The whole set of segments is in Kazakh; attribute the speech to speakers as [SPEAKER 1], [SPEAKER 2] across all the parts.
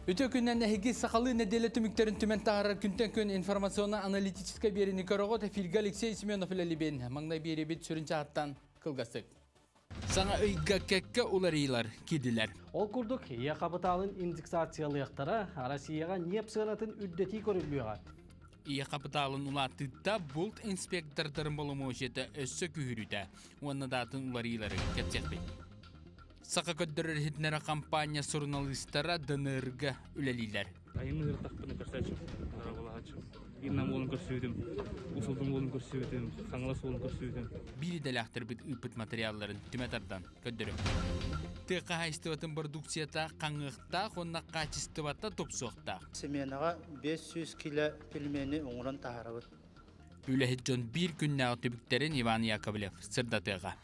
[SPEAKER 1] Өтө күннен әйгі сақалы неделі түміктерін түмен тағарар күнтен күн информационно-аналитическа беріні көріғот эфирге Алексей Семенов әлелебен маңнай бері бет сүрінші аттан қылғасық. Саңа өйгі кәкке оларыйлар кеділер.
[SPEAKER 2] Ол күрдік ия қапыталын индексациялықтары Россияға неп сығанатын үддеті көрілуіға.
[SPEAKER 1] Ия қапыталын ұлатытта бұлт инспектордарын болымы өшеті өссі күйіріді. Онна датын оларыйлары кәтсекпен. Сақа көддірір хитнері компания журналистара дынырға үлелейлер.
[SPEAKER 3] Айымны ыртақпыны көрсәчім, арабалағачым. Ирнам олын көрсөйдім, ұсылдың олын көрсөйдім, қаңылас олын көрсөйдім.
[SPEAKER 1] Бири дәләқтір біт үпіт материалларын түметардан көддірім. Тықа хайстыватын продукцията қаңықта, қонна қачыстыватта топсуқта.
[SPEAKER 4] Семенаға 500 кило пельмени оңырын тағарабыд.
[SPEAKER 1] Үләхет жон бір күнне отыбіктерін Иван Яковлев сырдатыға.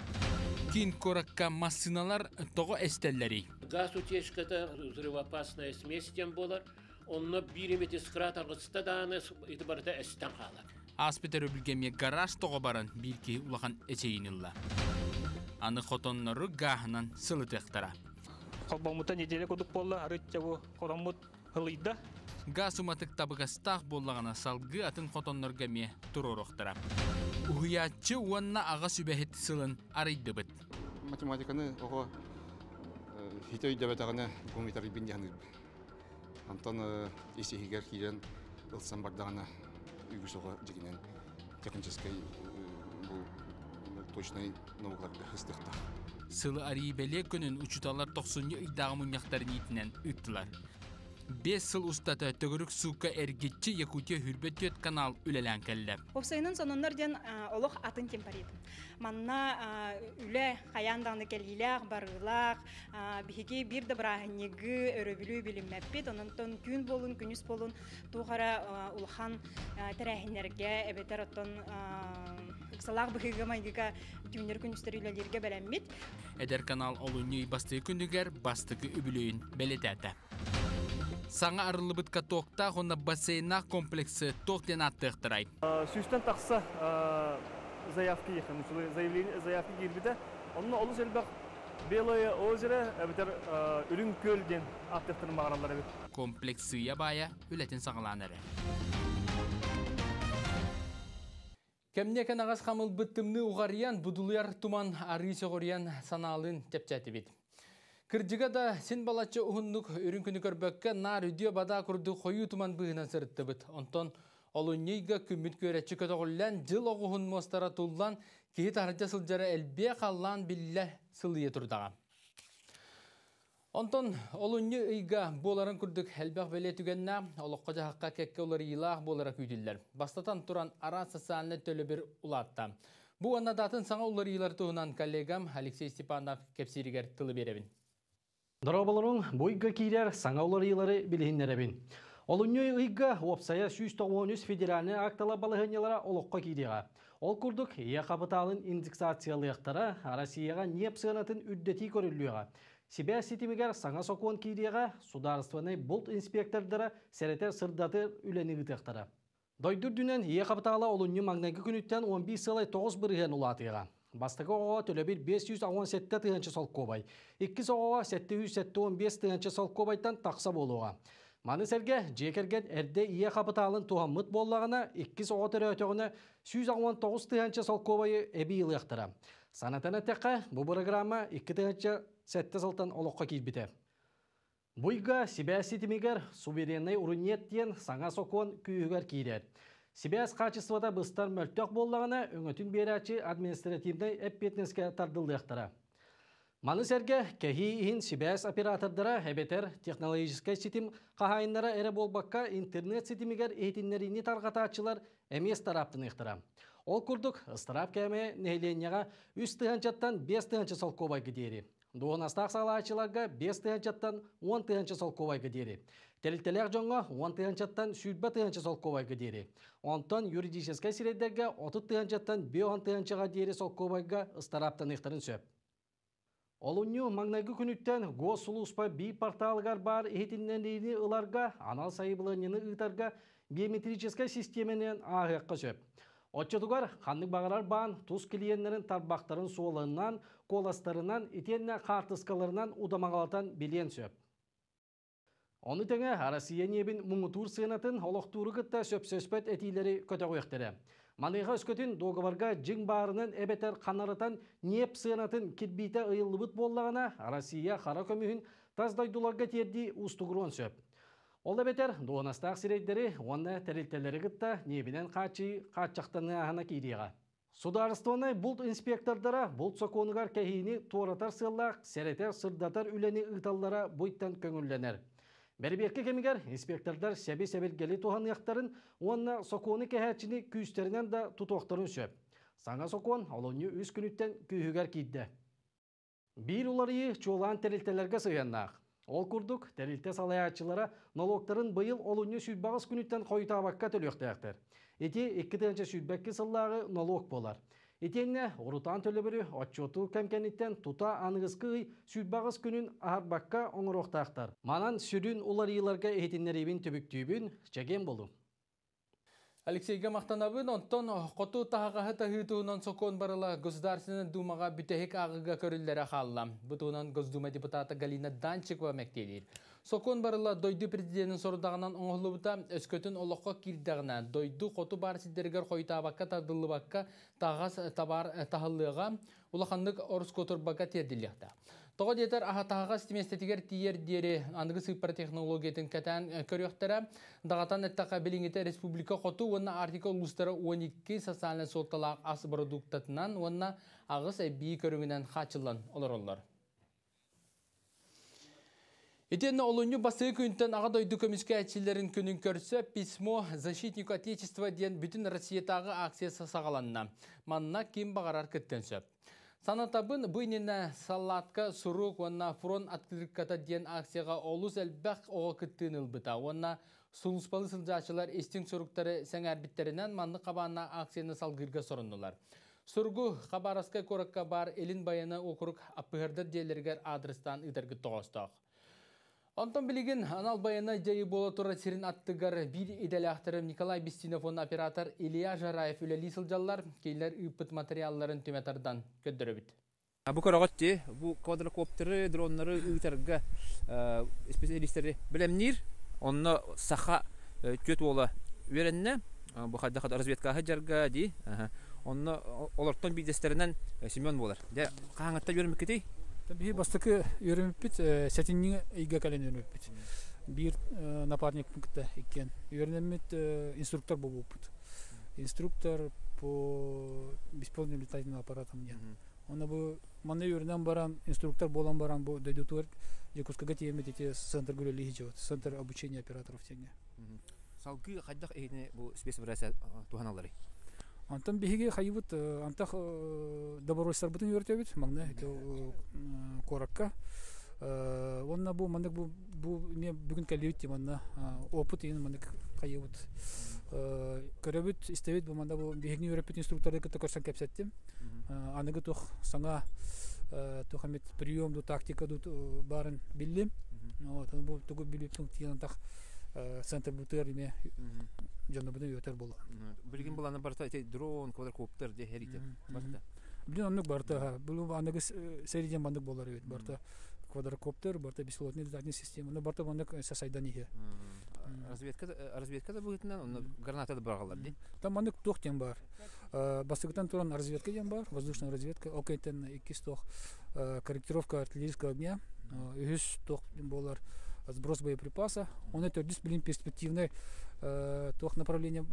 [SPEAKER 1] Кин коракка массыналар тоғы эстеллери.
[SPEAKER 5] Газ утечката, взрывоопасная смесь тем болар. Онно биремет искрат аргыста даны итибарда эстен қалар.
[SPEAKER 1] Аспитер өбілгеме гараж тоғы баран бірке улахан эчейінілла. Аны хотоннары гахынан сылытықтара.
[SPEAKER 3] Қалбамыта неделе көдік болла, арыттявы қорамыт ғылыйда.
[SPEAKER 1] Газ уматык табығастақ боллағана салғы атын хотоннарға ме тұрорықтара. Уғиятчы уанна аға сүбәхет сылын арайды бұд.
[SPEAKER 6] Математиканы оға хитой дәбәтағына көңітар бендіғаны. Антон есехигер кейден ұлсан бардағына үйгіс оға жегінен техническай точной науғыларды хыстықта.
[SPEAKER 1] Сылы арибеле күнін учуталар 90 үйдағы мұнияқтарын етінен үттілар. 5 сыл ұстаты төгірік сука әргетчі Якутия хүрбет канал үлелән кәлді.
[SPEAKER 7] Опсайының сонынлар ден олық атын темпарит. Манна үлі қаяндағны кәлгіләқ, барғылақ, біхеге бірді бірағынегі өрөбілі біліммәппет, онын күн болын, күніс болын, туғара ұлхан тәрәхінерге, әбетер оттон ұқсалақ біхеге майгыға күнер күністер үлелерге бәләммет.
[SPEAKER 1] Әдер канал олуны басты күндігер бастығы үбілейін бәлетәді. Саңа арылыбыт катоқта ғона бассейна комплексы тоқтен аттықтырай.
[SPEAKER 3] Сүйістен тақса заявки ехін, заявки келбеді. Onun олы сөлбәқ Белое озеро, әбітер үрін көлден аттықтырын мағаралар әбет.
[SPEAKER 1] Комплексыя бая үләтін сағыланыры. Кәмнекен ағас қамыл бұттымны ұғариян, бұдылыяр туман ары соғыриян саналын тәпчәті бет. Кырдыга да сен балачы ұғыннық үрін күні көрбәкке нар үдия бада күрді қойу тұман бұғынан сырытты бұд. Онтон олынейға күмміт көретші көтіғылан жыл оғығын мостара тұлдан кейі тағырча сылжары әлбе қаллан білі сылые тұрдаға. Онтон олыне ұйға боларын күрдік әлбәқ бәле түгенна олыққа жағаққа кәкке олар илақ болара күйділдер. Бастатан тұран ара сасаны төлі бір ұлатта. Бұл анадатын саңа олар илар тұғынан коллегам Алексей Степанов кепсирігер тылы беребін.
[SPEAKER 2] Дұрабаларың бойға кейдер саңаулар елары білігінлеребін. Олыннөй ұйға опсая 193 федеральны актала балығынелара олыққа кейдеға. Ол күрдік ия қапыталын индексациялықтары Россияға неп сығанатын үддеті көрілуіға. Себя сетімігер саңа соқуын кейдеға сударстваны бұлт инспектордары сәретер сырдаты үлені ғытықтары. Дойдыр дүнен ия қапытала олынны маңнайғы күніттен 15 сылай 9 бірген ұлатыға. Бастығы оға төлөбір 517 тығынчы сол көбай. 2 оға 715 тығынчы сол көбайтан тақса болуға. Маны сәрге жекерген әрде ие қапыталын туған мұт боллағына 2 оға түрі өтіғіні 119 тығынчы сол көбайы әбі илықтыра. Санатана тәққа бұл программа 2 тығынчы сәтті сылтан олыққа кейбіті. Бұйға Сибәсі тімігер суверенный урынеттен саңа соқуын күйігер кейдер. Сибәс качествода бұстар мөлтөк боллағына өңөтін берәчі административный әппетнеске тардылдықтыра. Маны сәрге кәхи ин Сибәс оператордара әбетер технологическай сетим қағайынлара әрі болбаққа интернет сетимігер ейтінлеріні тарғатачылар әмес тараптын иқтыра. Ол күрдік ыстырап кәме нәйленияға 3 тығанчаттан 5 тығанчы сол көбай кедері. Дуғынастақ салачыларға 5 тығанчаттан 10 тығанчы сол көбай кедері. Тәліктелер жоңға 10 тығанчаттан сүрбі тығанчы сол көбай кедері. Онтан юридическай сиредерге 30 тығанчаттан 5 тығанчыға дері сол көбайға ыстараптан иқтырын сөп. Олыню маңнайғы күніттен гос сұлуспа бей порталығар бар етінненлейіні ұларға, анал сайыбылынені ұйтарға биометрическай системенен ағыққа сөп. Отчетугар ханнык бағарар баан туз клиенттерин тарбақтарын суолынан, коластарынан, итенне картыскаларынан удамагалатан билен сөп. Оны теңе Россия небін мұңытур сыйнатын олықтуыры кытта сөпсөспөт этилері көте қойықтыры. Маныға өскөтін доғыварға жың барының әбетер қанарытан неп сыйнатын кетбейті ұйылыбыт боллағына Россия қара көмігін таздайдуларға терді ұстығыруын сөп. Ол әбетер доғынастақ сирейдері оны тәрелтелері кытта небінен қатшақтаны ағына кейдеға. Сударыстығына бұлт инспектордара бұлт соқуынығар кәхейіні туаратар сыллақ, сәретер сырдатар үлені ұйталлара бұйттан көңілленер. Бәрберке кемігер инспектордар сәбе-сәбелгелі туған яқтарын, онына соқуыны кәхәтшіні күйістерінен да тұтуақтарын сөп. Саңа соқуын олыны үз күніттен күйігер кейді. Бір оларыйы чуылан тәрелтелерге сыйаннақ. Ол күрдік тәрелте салаячылара налогтарын бұйыл олыны сүйтбағыз күніттен қойтабаққа төліқтіяқтыр. Эти 2-нче сүйтбәкке сыллағы налог болар. Етенне урутан төлөбірі отчету кәмкәнеттен тута анығызқы сүйтбағыз күнін ағарбаққа оңыроқтақтар. Манан сүрін оларыйларға етіннеребін түбіктүйбін чәген болу.
[SPEAKER 1] Алексейге мақтанабын, онтон қоту тағағы тағытуынан соқуын барыла Государственный думаға бүтәхек ағыға көрілдері қалла. Бұтуынан Госдума депутаты Галина Данчикова мәктелер. Соқуын барыла дойду президентін сорудағынан оңғылы бұта өскөтін олыққа кирдағына дойду қоту бар сиддергер қойтабаққа тардылыбаққа тағас табар тағылыға улақандық орыс көтірбаққа терділіқті. Тоғы детер ағатағас тиместетігер тиер дері анығы сыппар технологиятын кәтән көріқтері дағатан әттіға біліңеті республика қоту онына артикл ұлыстары 12 социалны солталақ асы продуктатынан онына ағыс әбей көріңінен қачылан олар. Итенне олонью басы күнтен аға дойду көміске әтшілерін күнін көрсі письмо «Защитнику Отечества» ден бүтін Россиятағы акциясы сағаланна. Манна кем бағарар күттен сөп. Санатабын бұйнені салатқа сұруқ онна фронт открытката ден акцияға олыс әлбәқ оға күттін ұлбыта. Онна сұлыспалы сылжашылар естің сұруқтары сәң әрбіттерінен манны қабанна акцияны салғырға сұрындылар. Сұрғы қабараскай көрікка бар елін баяны оқырық апығырдар делергер адрестан ұдырғы тоғыстақ. Антон білеген анал баяна жайы бола тұра сирин аттығар бір идәлі ақтырым Николай Бестинофон оператор Илья Жараев үләлі сылжалар кейлер үппіт материалларын төметардан көддірі біт.
[SPEAKER 8] Бұл көріғатты, бұл квадрокоптері, дронлары үйтарға специалистері білемнер, онына сақа көт ола веренне, бұл қайдақат разведкаға жарға дей, онына оларттан бейдестерінен Семен болар. Қағаңатта көрімік кетей?
[SPEAKER 9] Tabii bastıkı yürümüpbit, setinliğe ilgi kalen yürümüpbit. Bir напарник punktta iken. Yürümüpbit instruktör bulupbit. Instruktör по беспилотным летательным аппаратам. Ona bu manda yürünen baran, instruktör bolan baran bu dedütör Якутскага теме эти центр гулялиги живет, центр обучения операторов теңе.
[SPEAKER 8] Салгы қайдақ ейіне бұл спецоперация туғаналары?
[SPEAKER 9] Антон беге хайбут антах добровольцар бутын өртөбүт маңда коракка онна бу мандык бу мен бүгүн келбит манда опыт ен мандык хайбут көрөбүт истебит бу манда бу бегни өрөпүт инструкторду көрсөң кепсеттим аныгы тух саңа тухамет прием ду тактика ду барын биллим вот бу тугу билиптин тиен антах центр бутер име Жанна бұны өтер болу.
[SPEAKER 8] Білген боланы барта дрон, квадрокоптер де херите.
[SPEAKER 9] Білген анық барта, бұл анығы сериден бандық болар өт. Барта квадрокоптер, барта беспилотный летательный система. Но барта бандық сасайдан ihe.
[SPEAKER 8] Разведка да бұғытынан, оны граната да барғалар де?
[SPEAKER 9] Там бандық тоқтен бар. Бастығытан тұран разведка ден бар, воздушная разведка. Окейтен 2 корректировка артиллерийского огня. Үз тоқ болар. Сброс боеприпаса. Он это дисциплин перспективный тох направление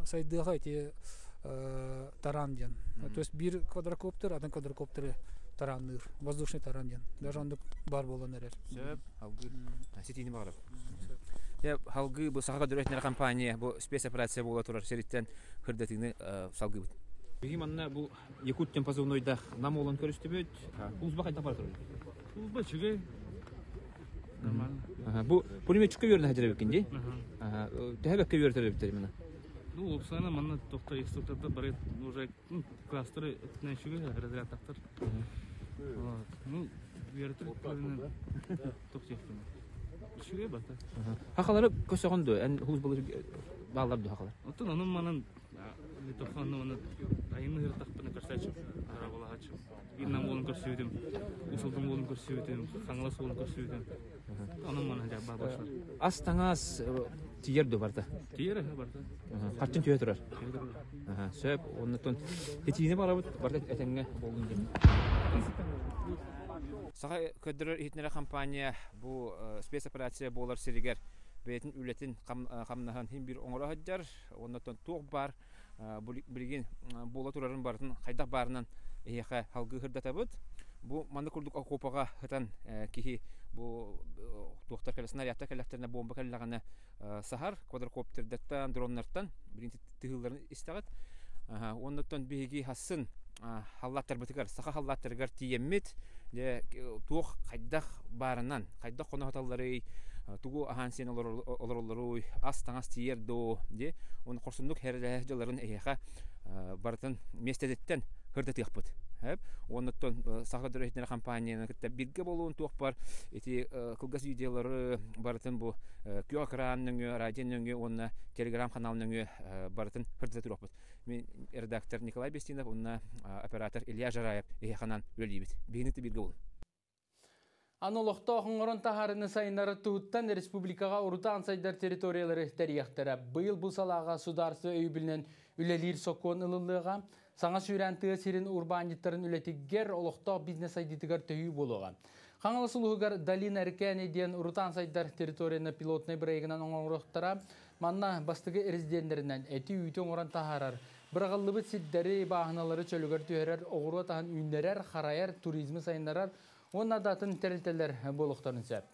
[SPEAKER 9] сайдыга эти таранден. То есть бир квадрокоптер, один квадрокоптер таранныр, воздушный таранден. Даже он бар болан эрер.
[SPEAKER 8] Сөп, халгы. Сетини барып. Я халгы бу сага дөрөтнер компания бу спецоперация бола турар сериттен хырдатыны салгы бут. Бигиманна бу Якуттен позывнойда нам олон көрүстүбөт. Узба кайда бар турар.
[SPEAKER 3] Узба чыгы.
[SPEAKER 8] Нормально. Бу пулеметчикке берне хажыр бекенди. Тәһәбәккә бертер биттер менә.
[SPEAKER 3] Ну, опсана манна токта инструкторда бар уже кластеры начали разряд тактар. Ну, бертер көрүнө токтоктун. Шуре бата.
[SPEAKER 8] Хакалары көсөгөндө, эн хуз болор балларды хакалар.
[SPEAKER 3] Отун анын манын литофонну Ayını hırtakpını kırsaçım, arabalağaçım. İnnan bolun körsüydüm, usuldan bolun körsüydüm, kangalas bolun körsüydüm. Onun bana cevabı başlar.
[SPEAKER 8] As tаңас тиер ду барда.
[SPEAKER 3] Тиер барда.
[SPEAKER 8] Качын түйе турар. Сөп, оннотон хетине барабыт, барда этеңге болдун деп. Сага көдөрөр хитнере компания бу спецоперация болар сиригер бетин үлетин камнахан хим бир оңора хаджар, оннотон туг бар, билген бола турарын барын кайда барынан эха халгы хырдатабыт. Бу манда курдук окопага хытан кихи бу доктор келесинер ятта келектерне бомба келлаганы сахар квадрокоптердеттен дроннардан биринчи тыгылларын истагат. Оннотон биги хасын халлаттар битигер саха халлаттаргар тиеммит де тух кайдах барынан кайда конохаталлары тугу ахан сен олорлору ас таңас тиердо де он корсундук херлежларын эха бартын местедеттен хырдатыппыт. Хәп, оннотон саха дөрәйтнер компанияны китә бирге болуын тук бар. Эти кылгас видеолары бартын бу кёкранның радионың онна телеграм каналының бартын хырдатыппыт. Мен редактор Николай Бестинов, онна оператор Илья Жараев эханан өлибит. Бигинти бирге бол.
[SPEAKER 1] Анолохто хоңорон тахарыны сайынары туыттан республикага урутан сайдар территориялары тәрияқтара. Быйыл бұл салаға сударсы өйбілінен үлелер сокуын ылылыға, саңа сүйрәнтігі сирин урбанjittарын үлетігер олохто бизнес айдитігер түйі болуға. Қаңылы сұлығығар Далин әркәне дейін урутан сайдар территорияны пилотный бірегінен оңырықтара, манна бастығы резиденлерінен әті үйті оңыран тахарар. Бірағылы бұт сиддері бағыналары чөлігер түйерер, оғыру тағын үйіндерер, қарайар, туризмі сайындарар, onun adатын тәрілтелер болуқтарын сәп.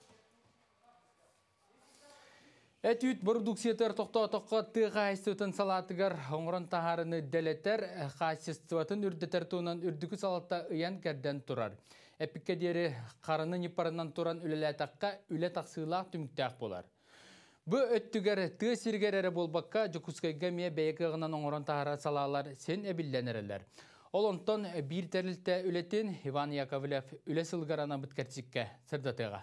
[SPEAKER 1] Әтүйт продукциятар тоқта-тоққа тыға әстеутін салатығар оңырын тахарыны дәлеттер, қасестуатын үрдетер туынан үрдікі салатта ұян кәрден тұрар. Әпікке дері қарыны непарынан тұран үлелі таққа үлі тақсылақ түміктәқ болар. Бұ өттігер тығы сиргер әрі болбаққа жүкіскайға мие бәйкі ғынан оңырын тахара салалар сен әбілленерелер. Ол онтон bir тәрілті үлетін Иван Яковлев үлі сылғарана бұткәртсікке сырдатыға.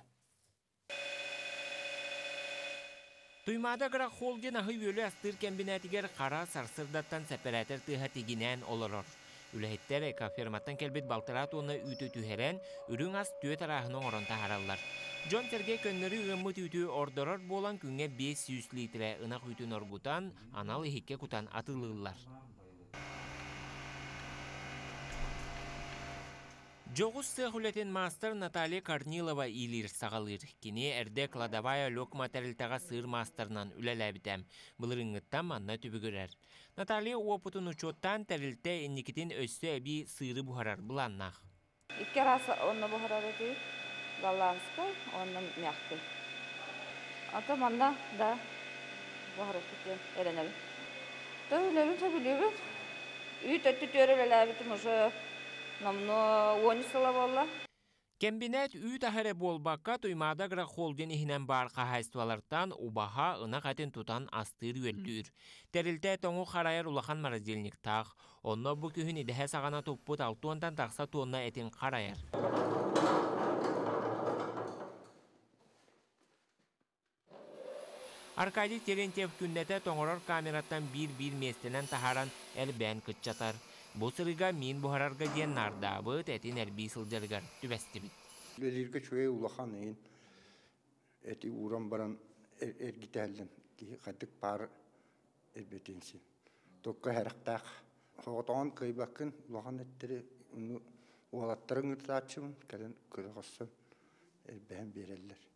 [SPEAKER 10] Туймада қырақ холден ағы өлі астыр кәмбінәтігер қара сарсырдаттан сәпәрәтір тыға тегінен олырыр. Үліхеттер экоферматтан кәлбет балтырат оны үйті түйерен үрің ас түйет арағының оронта харалар. Джон Терге көннері үгімі түйті ордырыр болан күнге 500 литре ынақ үйтін оргутан анал ихекке кутан атылылар. Жоғыз сығылетін мастер Наталья Корнилова илир сағалыр. Кені әрде кладавая лөк материалтаға сыр мастернан үләләбітәм. Бұлырыңыттан манна түбігірер. Наталья опытын учоттан тәрілті енекетін өссі әбі сыры бұхарар бұланнақ.
[SPEAKER 11] Икке расы онны бұхарар әді, голландскай, онны мягкий. Ата манна да бұхарар кеткен әренәбі. Тәуләбін тәбілебін. Үй тәтті төреләбітім ұшы.
[SPEAKER 10] Кембинет үй тахары болбаққа туймада гра холден ихінен бар қағайстуалардан убаха ына қатын тутан астыр өлдір. Тәрілті тоңу қарайыр улахан маразделник тақ. Онна бұ күйін едіхе сағана топпыт 6-тан тақса тонна әтін қарайыр. Arkadi Terentьев күннәті тоңырар камераттан бір местенен тахаран әлбән күтчатар. Бұл сырыға мен бұхарарға ден нардабы тәтін әлбей сылдырғар түбәсті біт.
[SPEAKER 12] Лелерге чөе улахан ең әті уран баран әргітәлін қадық бар әрбетенсен. Тоққа әріқтақ. Хоғытаған қайбақын улахан әттері олаттарын ұртатшымын кәлін көрі қосын әрбән берелер.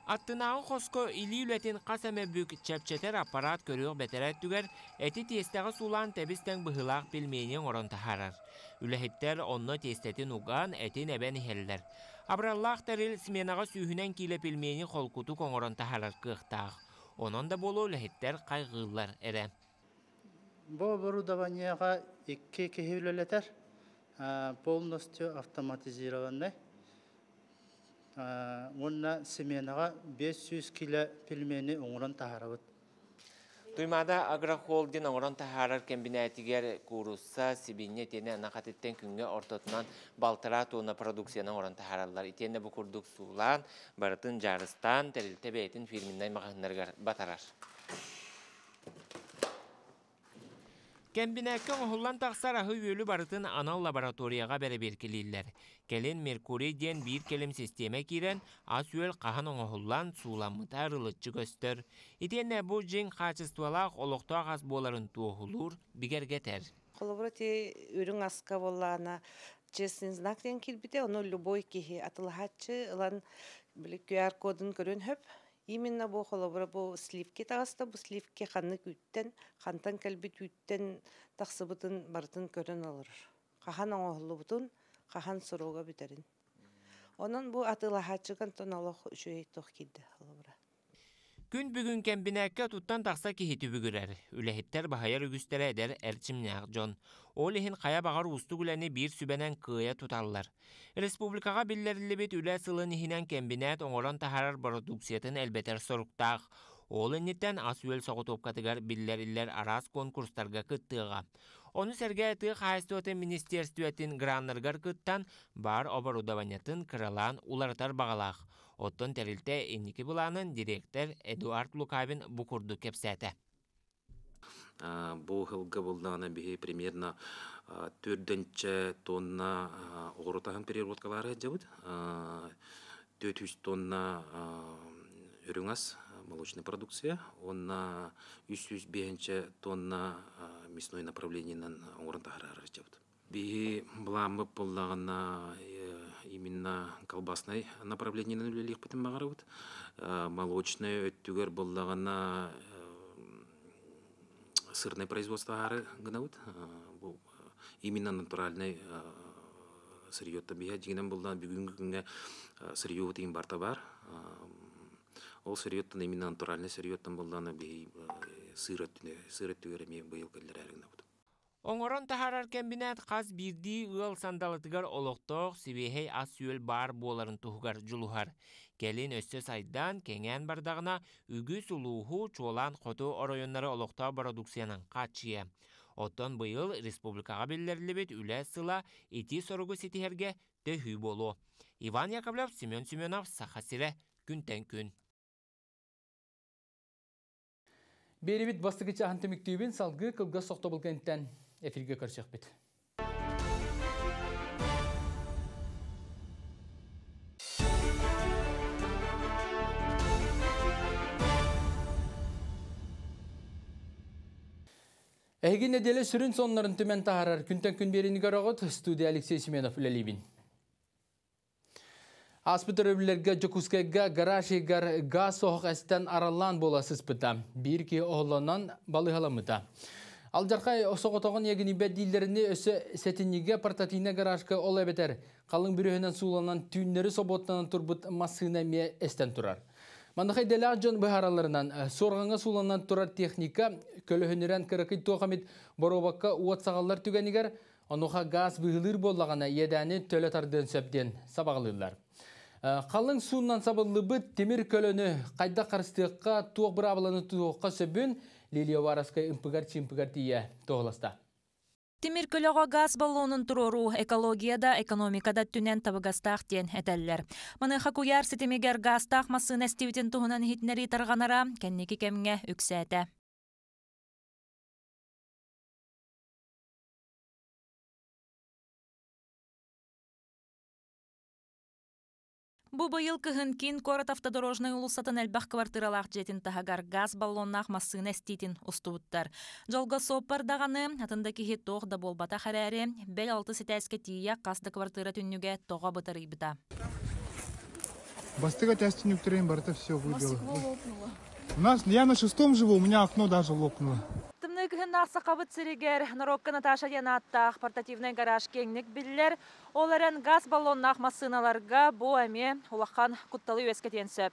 [SPEAKER 10] Аттынағы қоско или үлетін қасаме бүк чәпчетер аппарат көріғ бәтәрәт түгер, әті тестағы сулан тәбістен бұғылақ білмейнен орын тахарар. Үләхеттер онны тестетін уған әтін әбән хелдер. Абраллах тәріл сменаға сүйінен кейлі білмейнен қолкуты коңырын тахарар қықтақ. Онын да болу үләхеттер қайғылар әрі.
[SPEAKER 4] Бұл оборудованияға 2 кехеулелетер, полностью автоматизированный. Онна семенаға 500 кило пельмени оңыран тахарабыт.
[SPEAKER 10] Туймада агрохолдин оңыран тахарар кембинәтігер курусса сибинне тені нақатеттен күнге ортотынан балтыра туына продукцияны оңыран тахаралар. Итені бұ күрдік сулан, барытын жарыстан, тәрілті бәйтін фирминнай мағынларғар батарар. Кембинәккә оһуллан тақсар ахы үйөлі барытын анал лабораторияға бәрі беркелейлер. Келен Меркурий ден бір келім система кирен ас үйел қахан оңығыллан суламыта арылытчы көстір. Итенне бұл жен қачыстуалақ олықтуақ ас боларын туғылыр бігергетер.
[SPEAKER 13] Қолыбыры те үрің асқа боллана честный знак ден келбіде, оны любой кеге атылғатчы, ұлан QR кодын көрін хөп. Именно бұл қолыбыры бұл сливке тағыста, бұл сливке қанны күттен, қантан кәлбет үттен тақсыбытын барытын көрін алыр. Қахан оңғылы бұтын, қахан сұруға бітерін. Onun bu atılahачыган тоналох үшөйттох кидди холобра.
[SPEAKER 10] Күн бүгін кембинәккә туттан тақса кихити бүгірер. Үләхеттер бахаяр үгістері әдер әрчімнәғ жон. Ол ехін қая бағар ұсты күләні бір сүбәнен кыя тұталылар. Республикаға білдерілі бет үлә сылын ехінен кембинәт оңыран тахарар продукциятын әлбетер сұрықтақ. Ол енеттен ас үйел соғы топкатыгар білдерілер арас конкурстарға кыттыға. Оны сәрге әті қайыстуаты министерстуетін граннаргар кыттан бар оборудованиятын кыралан улартар бағалақ. Оттон тәрілті енекі бұланын директор Эдуард Лукавин бұқырды кепсәті.
[SPEAKER 14] Бұл ғылғы бұлдағына бігі примерно 4 тонна оғырутағын переработкалары жабыд. 400 тонна үріңас молочная продукция, онна 305 тонна мясной направлениенен оңырынтағырары жабыд. Биги бұламы бұлдағына именно колбасной направлениенен үлелік бітім бағарабыд. Молочный өттігер бұлдағына сырное производство ары гынабыд. Именно натуральный сырьетті бига дегенен бұлдағына бүгінгі күнге сырьет деген барта бар. Ол сырьеттен именно натуральный сырьеттен бұлдағына биги сыреттігер еме бұйыл кәлдер әрі гынабыд.
[SPEAKER 10] Оңорон тахарар кембинат қаз бірді ұл сандалытыгар олықтоқ сибехей ас үйел бар боларын тұғығар жұлығар. Келін өсті сайдан кеңен бардағына үгі сұлуғу чолан қоты оройынлары олықта продукциянан қачия. Оттон бұйыл республикаға белдерілі бет үлі сыла еті сорығы сетихерге төхүй болу. Иван Яковлев, Семен Семенов, Сахасире, күнтен күн.
[SPEAKER 1] Беребит бастығы чағын түміктейбін салғы қылға соқты бұлғанттан эфирге көрсек бет. Әйген неделі сүрін сонларын түмен тағарар күнтен күн беріні көріғыт студия Алексей Семенов үлелейбін. Аспытыр өбілерге жүкускайға гаражигар газ соғық әстен аралан боласыз бұта. Bir ки оғыланан балығаламыта. Алжарқай соғытоғын егін ибет дейлеріне өсі сәтінеге портатийне гаражға ол әбетер. Қалың бүрігінен суланан түйінлері соботтанан тұрбыт масына ме әстен тұрар. Мандықай дәләғ жон бұхараларынан сорғанға суланан тұрар техника көліхінерен кіріқи тоқамет боробаққа уат сағалар түгенігер, онуға газ бұғылыр болағана едәні төлі тардын сөптен сабағылылар. Қалың суыннан сабылы бұд темір көліні қайда қарыстыққа туық бір абыланы туыққа сөбін Лилия Вараскай ұмпығар чимпығар тие тоғыласта.
[SPEAKER 15] Темир көліға газ баллонын тұрору экологияда, экономикада түнен табығастақ ден әтәлілер. Маныға көяр сетемегер газтақ масын әстеуітен тұғынан хитнері тарғанара кәннекі кәміңе үксәті. Бу быйыл кыһын кин Корот автодорожный улусатын әлбәх квартиралах жетин тахагар газ баллоннах масын әститин устубуттар. Жолга соппардағаны атында кихи тоқ да болбата харәре, бәл 6 сетәске тия қасды квартира түннүге тоға бұтыр ибіта.
[SPEAKER 16] Бастыга тәсті нүктерейн барыта все выбило. Я на 6-м живу, у меня окно даже лопнуло.
[SPEAKER 15] Тымны кыһын нақса қабыт сиригер, Наробка Наташа янаттақ портативный гараж кеңнік білдер, оларын газ баллоннақ масыналарға бу әме улақан құтталы өскетен сөп.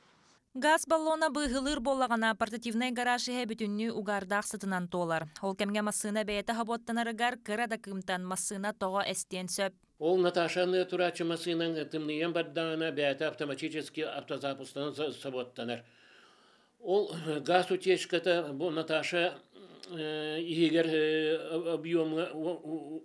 [SPEAKER 15] Газ баллона бұғылыр болағана портативный гараж еге бүтінні уғардақ сытынан толар. Ол кәмге масына бәйеті хаботтанарығар кырада кымтан масына тоға әстен сөп.
[SPEAKER 5] Ол Наташаны турачы масынан тымныен бардағына бәйеті автоматически автозапустан саботтанар. Ол газ утечката бұл Наташа егер объемы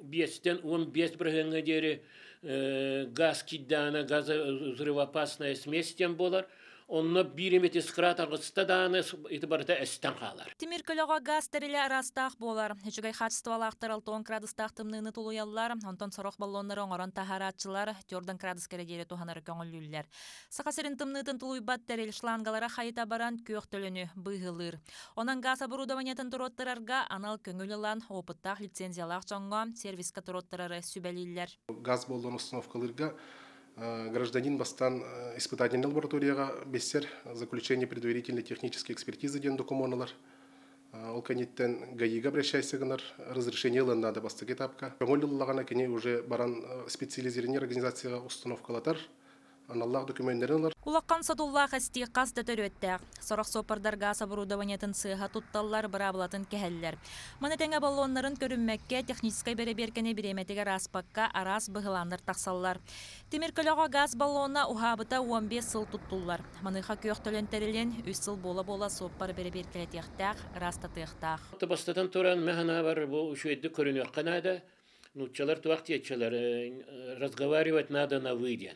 [SPEAKER 5] 5-тен 15 біргенге дері газ киддана, газовзрывоопасная смесь тем болар. Онно 1 метр скратар гыста даны итибарда эстен калар.
[SPEAKER 15] Тимир көлөгө газ териле арастаах болар. Хүчүгай хачствалаактар 6 градустаах тымныны тулуяллар, онтон сорох баллоннары оңорон тахаратчылар 4 градус керегере туханары көңүллүллер. Сакасырын тымнытын тулуйбат терил шлангалара хайыта баран көктөлөнү быйылыр. Онан газ оборудованиятын туроттарарга анал көңүл алан опыттаах лицензиялаах жоңго сервиска туроттарары сүбелиллер.
[SPEAKER 17] Газ болон установкаларга гражданин бастан испытательный лабораторияга бессер заключение предварительной технической экспертизы ден документалар. Ол канеттен ГАИга обращайся гынар разрешение надо бастык этапка. Көңүллүлагана кене уже баран специализированный организацияга установкалатар. Аналлах документтер.
[SPEAKER 15] Улаккан сатуллах асти кас дөтөрөттәк. Сорох сопардар газ оборудованиятын сыга тутталлар бырабылатын кехеллер. Маны теңе баллоннарын көрүнмәккә техническай береберкене биреметеге распакка арас быгыланыр таксаллар. Тимир көлөгө газ баллонна ухабыта 15 сыл туттуллар. Маныха көктөлөнтерилен 3 сыл бола соппар береберкелетектәк растатыктак.
[SPEAKER 5] Бастатан туран мәхана бар бу шуйды көрүнөк канада. Нучалар туактиячалар разговаривать надо на выйден.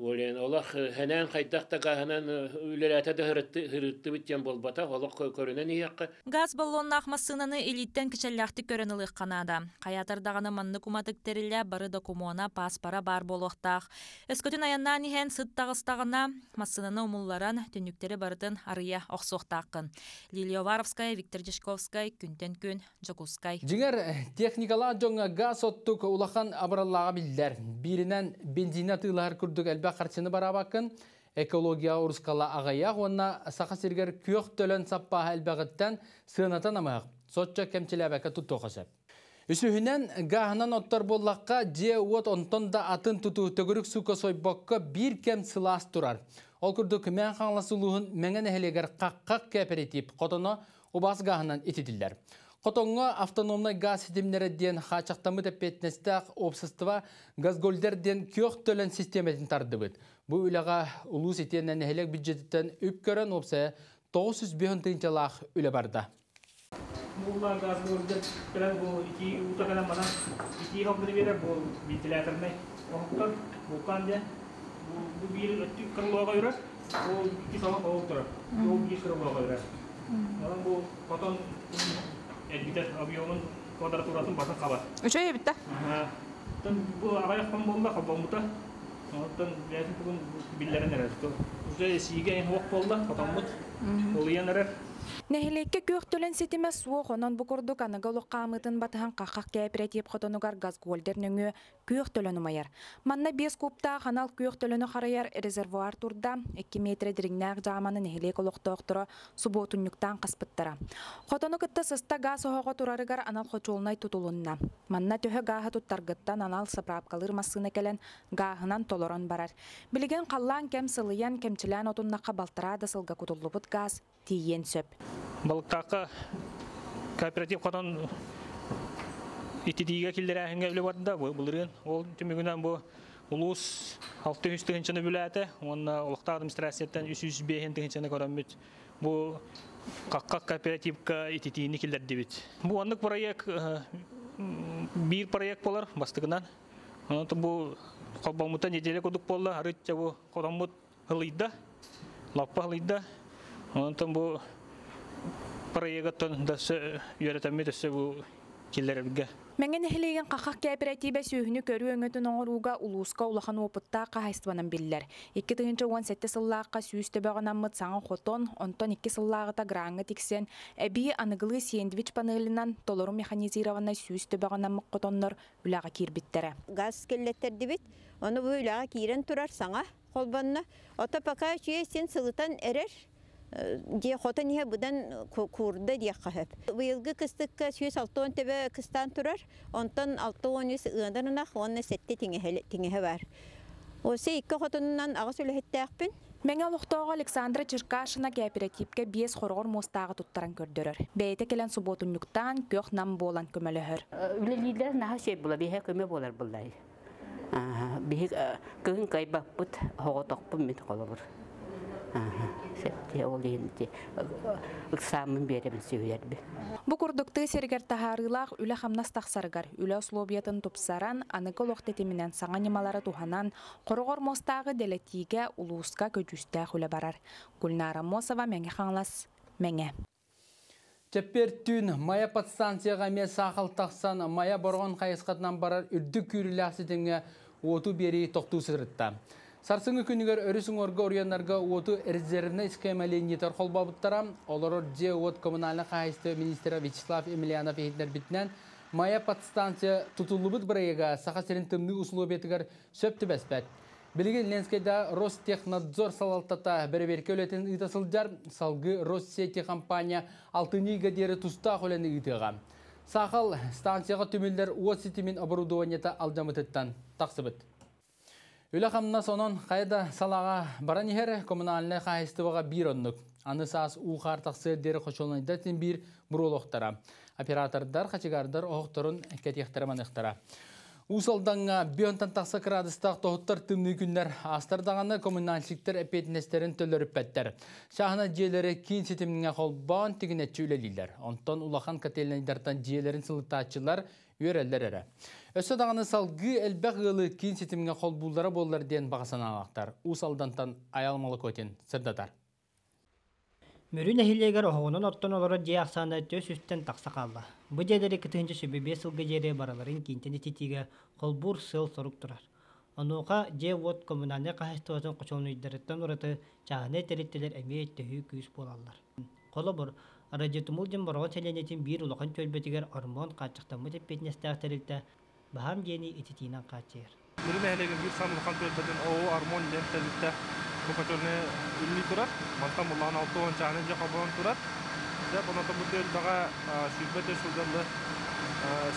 [SPEAKER 5] Олен Аллах ханан кайтакта ханан үлеләтә дә хырытты биттен болбата Аллах көрүнән яққа.
[SPEAKER 15] Газ баллоннах массынаны элиттен кичелләхти көрөнүлык Канада. Каятардаганы манны куматык терилә бары докумона паспора бар болохтак. Эскөтүн аяннан иһен сыт тагыстагына массынаны умулларан түнүктери бардын арыя оксоктакын. Лилия Варовская, Виктор Дешковская, күнтен күн, Жокускай.
[SPEAKER 1] Жиңер техникалар жоңа газ оттук улахан абраллага биллер. Биринен бензина тыйлар күрдүк әлбә қарчыны барабакын, экология урскала ағаяқ, онна сақа сергер күйіқ төлін саппа әлбәғіттен сығынатан амақ, сотча кәмчеләбәкі тұтту қасып. Үсіхінен ғағынан оттар боллаққа же уот онтон да атын тұту төгірік суқа сойбаққа бір кәм сылас тұрар. Ол күрдік мән қаңласылуғын мәңін әхелегер қаққақ кәперетіп, қотыны обас ғағынан етеділер. Қотонға автономный газ системлерден хачақтамы тәппетнестәқ опсыстыва газгольдерден көк төлін системетін тарды бұд. Бұл үліға ұлыс етенен әхелек бюджеттен үп көрін опсая 900 тыңчалақ үлі барды.
[SPEAKER 3] Бұлла газгольдер кірен бұл iki ұтағана мана iki қабдыры берер бұл вентиляторный оқтар, бұл қанде. Бұл бір өтті қырылуға үйрер, бұл 2 салық оғып тұрар, бұл 1 қырылуға үйрер. Бұл қотон Elbette aviyomun kvadraturasının basın kabar.
[SPEAKER 15] Üçe bitti.
[SPEAKER 3] Bu arayaktan bolda kabamıta. Ondan lazım bugün billerin neresi? Üçe sige en hoş bolda katamut. Oluyan nerer?
[SPEAKER 18] Нехилekке көктөлен сетиме суох онон букурдук аныгалук камытын батыхан какак кооператив хотонугар газгольдер нөңү көктөлөн умаяр. Манна 5 кубта канал көктөлөнү хараяр резервуар турда 2 метр диригнак жаманы нехилек олоктоктура суботуннуктан каспыттара. Хотону кытта сыста газ охого турарыгар анал хочулнай тутулунна. Манна төһө гааха туттаргыттан анал саправкалыр массына келен гаагынан толорон барар. Билеген каллаан кем сылыян кемчилен отуннакка балтара да сылга кутуллубут газ тиен сөп.
[SPEAKER 3] Балықтаққа кооператив қотан итидиге келдерәхінге үлі бардында бұлырын. Ол түмігінен бұл ұлыс 600 тігіншіні бүләті, онына ұлықта администрацияттан 305 тігіншіні көрембет. Бұл қаққа кооперативка итидині келдерді бет. Бұл анық проект, бір проект болар бастығынан. Бұл қолбамыта неделе көдік болды, арытча бұл қотамыт ғылыйда, лаппа ғылыйда. Бұл проекттан да үйрәтәме дәсе бу килләргә.
[SPEAKER 18] Мәңген эхлеген какак кооперативе сүйүнү көрүү өңөтүн оңоруга улуска улахан опытта кахайстванан биллер. 2017 сыллаакка сүүстөбөгөнаммыт саңа хотон, онтон 2 сыллаагыта гранга тиксен, эби аныгылы сэндвич панелинан толору механизированный сүүстөбөгөнаммык хотоннор үлага кирбиттере.
[SPEAKER 19] Газ келлеттер дибит, оны бу үлага кирен турар саңа колбанна. Ото пока чуе сен сылытан эрер. Де хотан ihe budan kurda diye kahep. Bu yılgı kıstık 106 tebe kıstan turar. Ondan 6-13 ığındanına onu sette tingehe var. O se iki hotanından ağız öyle hettekpin.
[SPEAKER 18] Мен алуқтауға Александра Черкашина кооперативке 5 хорғыр мостағы тұттаран көрдірір. Бәйті келен субботунлуктан көк нам болан көмелігір.
[SPEAKER 20] Үлелілер наға шей бола, бейе көме болар болай. Бейе көгін кайбақ бұд, хоға тоқпын мет қолы бұр. ыксамын беремін сөйлербі.
[SPEAKER 18] Бу курдукты сергер тахарылах үле хамнас тахсаргар, үле условиятын тупсаран, аныкы лохтетиминен саңа немалары туханан, корогор мостагы делетиге улууска көчүстә хүле барар. Гүлнара Мосова мәңе хаңлас, мәңе.
[SPEAKER 1] Чеппер түн мая подстанцияға ме сақыл тақсан мая борған қайысқатынан барар үрді күріләсітіңе оту бері тоқту сырытта. Сарсыңы күнігер өрісің орға орыянларға оту резервні схемаленетер қолбабыттара, олар же от коммунальны қайысты министері Вячеслав Емельянов ехетнер бітінен мая подстанция тұтылыбыт бірайыға сақа серін тымны условиятығар сөпті бәспәт. Білген Ленскайда Ростехнадзор салалтата бәрі-берке өлетін ұйтасылдар салғы Россети компания алтыниға дері тұста қолені ұйтыға. Сақал станцияға түмілдер от сетімен оборудованията алдамытыттан тақсыбыт. Өлі қамына сонын қайда салаға баран ехер коммунальны қайыстываға бір оннық. Аны саас уқар тақсы дері қошолынайдатын бір бұролықтара. Оператордар, қачыгардар оқтырын кәтектіріман ұқтара. Усалданға бүйонтан тақсы қырадыстақ тоғыттар тымны күнлер астардағаны коммунальшіктер әпетінестерін төліріп бәттер. Шағына жиелері кейін сетімінге қолбан тегін әтчі өлелейлер. Онтан улақан кателенайдартан жиелерін сылытачылар өрелер әрі. Өсі дағаны салғы әлбәқ ғылы кейін сетімінге қол бұлдары болар ден бағасан ағақтар. Усалдантан аялмалы көтен сырдатар.
[SPEAKER 21] Мөрін әхілегер оғының оттон олары жей ақсаны төс үстен тақса қалды. Бұ жедері күтінші сөбебе сылғы жері бараларын кейінтені тетіге қолбұр сыл сорук тұрар. Онуға жей от коммунальны қағыстығысын қошолын үйдеріттен ұрыты жағаны тәреттелер әме өттігі күйіс болалар. Қолы бұр, радиотумул жын бұрған сәленетін бір ұлықын чөлбетігер ормон қачықтамы теппетінестіғ тәрілді бағам жені ететінен қачығыр.
[SPEAKER 22] Мөрін әхілегер бір сан ұлықын чөлбетін оғы ормон жен тәрілді Букачорне үлли турат, мантам улан алтуан чаны же қабылан турат. Деп онаты бұтел daga sübbete şudanlı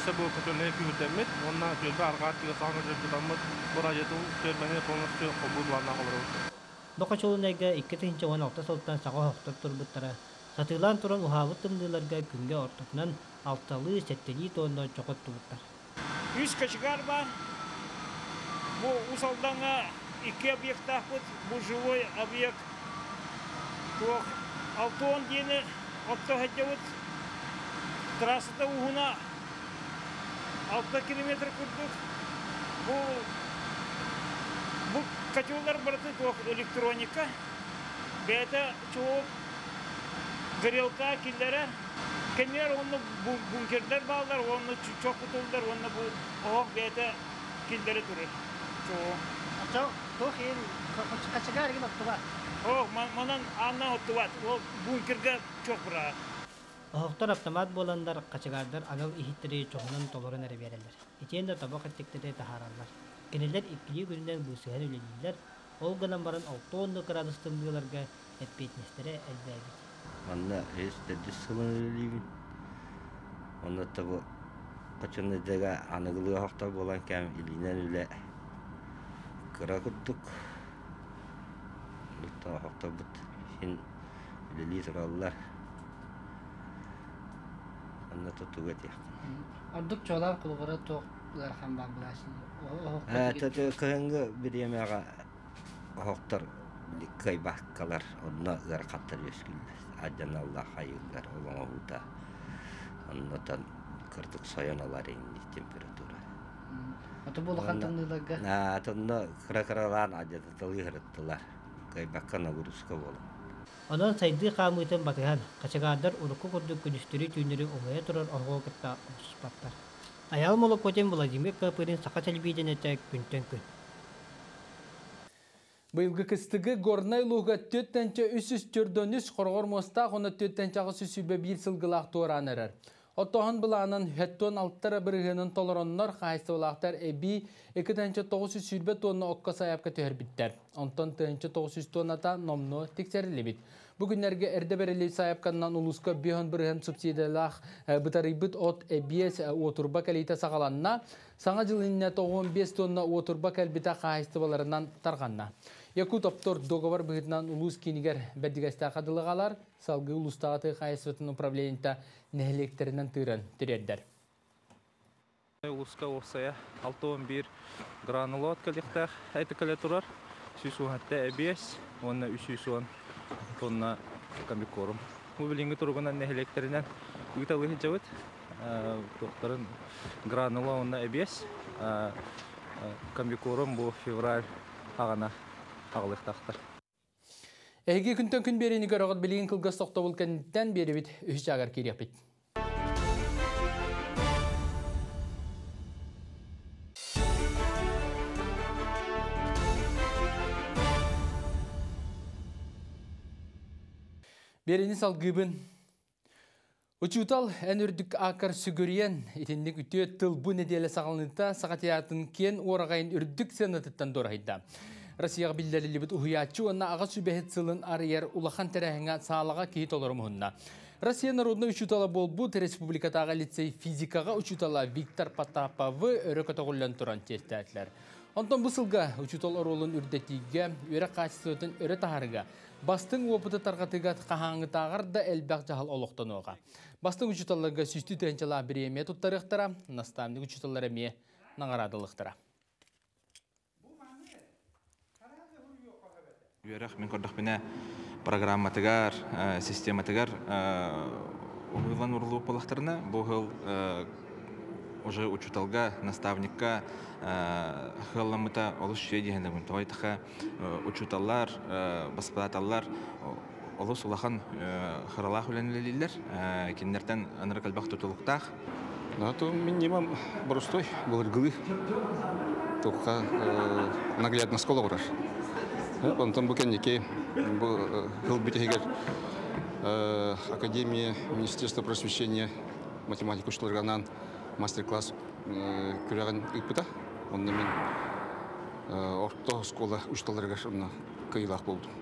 [SPEAKER 22] sebу букачорне kühütemmet. Onna jölbe argat diye sağına jölbetammet. Burayetу jölbeni konuştu qobullarına qolur.
[SPEAKER 21] Bukachornega 2-16 sıltan sağa hoqtur turbuttara. Satılan turan uhavut tımdılarga günge ortaknan altalı setteli tondan çoqot tubuttar.
[SPEAKER 23] 100 kaçıgar var. Bu usaldanğa İki obyektah bu живой объект. Алтон дені отто хәддәвіт трассада уғына 6 километр күрдік. Бұл котеллар барды электроника. Бәді çoğu горелка киллері. Кәмер оны бункерлер bağlar, оны çok kutulдар, оны бұл оғық бәді киллері тұрыр. Çoğu.
[SPEAKER 21] Тоқ ең қачығар ең отты бар.
[SPEAKER 23] Манан анна отты бар. Ол бункерге чоқ бұра.
[SPEAKER 21] Оқтар автомат боландар, қачығардар ағыл ихиттері чоғынан толырын әрі берелер. Етенді табақ әттіктері тахаралар. Кенелер иккілі күнінен бұсығын өлелілер. Ол ғынан барын 6-10 градустың бұларға әтпетінестері әлбәйді.
[SPEAKER 24] Анна өстеді сылын өлелейбін. Онда табы қачынныдығы анығылығы оқтар болан кәм илінен өлі Кыракыттык. Лутта хактабыт. Син лили тураллар. Анна тутугат я.
[SPEAKER 21] Ардык чолар кулгара токлар хам бар буласын.
[SPEAKER 24] Таты кынгы биремага хактар кай баккалар. Онна гар каттар өскүлдү. Аджан Аллах хайыгар олоңа хута. Аннатан кырдык саяналар инди температура.
[SPEAKER 21] Аты бұл қантынылығы?
[SPEAKER 24] Атында қыра-қыралан ажатытылы ғырыттылар. Кайбаққан ағырысқа болу.
[SPEAKER 21] Онан сайды қамытын батыған, қачығардар ұрықы күрдік күністері түйінері оңая тұрар оғы қытта ұсыспаттар. Аял молы көтен Владимир Капырин сақа сәлбейден әтәк күнтен күн.
[SPEAKER 1] Бұйылғы кістігі горнай луға төттенче үсіс түрдөніс қорғыр моста қоны төттенчағы сүсібе бір сылғылақ туыран әрір. Оттоған бұланын хөттон алттары бірігінің толыроннар қайсы олақтар әбі 2-900 сүрбе тонны оққа саяпқа төхір біттер. Онтон 2-900 тонната номны тексерілі біт. Бүгінлерге әрді бәрілі саяпқаннан ұлысқа бүйін бірігін субсидиялақ бұтары бұт от әбиес отырба кәлейті сағаланна, саңа жылынна 95 тонна отырба кәлбіта қайсы баларынан тарғанна. Яку топтор договор бұғытынан ұлыс кенігер бәдігәсті қадылығалар, салғы ұлыстағаты қайсыветінің управлениента нәхелектерінен түрердер.
[SPEAKER 25] Ұлысқа оқсая 6-11 гранула өткілдіктәқ әйті кәлі тұрар. Сүсуғатта әбес, оны 300 онна комбикорум. Бу билинге тургунан нехелектеринен үтәлгә җавыт. Тоқтарын гранула онна эбес. Комбикорум бу февраль агана агылыктактар.
[SPEAKER 1] Эги күнтөн күн берени көрөгөт билген кылгас токто булкандан бери бит үч жагар киреп бит. Берени салгыбын Учутал әнүрдік ақыр сүгірен етіндік үтіе тыл бұ неделі сағалыныта сағатиятын кен орағайын үрдік сенатыттан дорайда. Россияға білдәлі бұд ұхиятчы онна аға сүбәхет сылын арыяр улахан тәрәхіңа сағалаға кейт олар мұхынна. Россия народына учутала бол бұд республикатаға лицей физикаға учутала Виктор Потаповы өрі көтіғылын тұран тестәтлер. Онтан бұсылға учутал оролын үрдетіге, өрі қачысытын өрі тағарыға. Бастың опыты тарғатыгат қағаңы тағарда әлбәқ жағал олықтан оға. Бастың учуталарға сүсті түйенчала бір еме тұттарықтара, наставник учуталар еме нағарадылықтара.
[SPEAKER 2] Үйерек мен көрдік біне программатыгар, систематыгар ұғылан ұрлығы болақтарына. Бұл уже учуталга, наставникка хылламыта олыс шүйе дегендігін. Тоғайтыға учуталлар, баспадаталлар олыс улахан хыралақ өленілелілер. Кенлерден аныры кәлбақ тұтылықтақ.
[SPEAKER 6] Мен немам бұрыстой, бұл ұргылы. Тоққа наглядна скола ұрар. Онтан бұл кәнеке ғыл бітегер Академия Министерства просвещения математику ұштылырғанан мастер-класс көреген үппіта. Онда мен орто скола ұштылырға кайылақ болдым.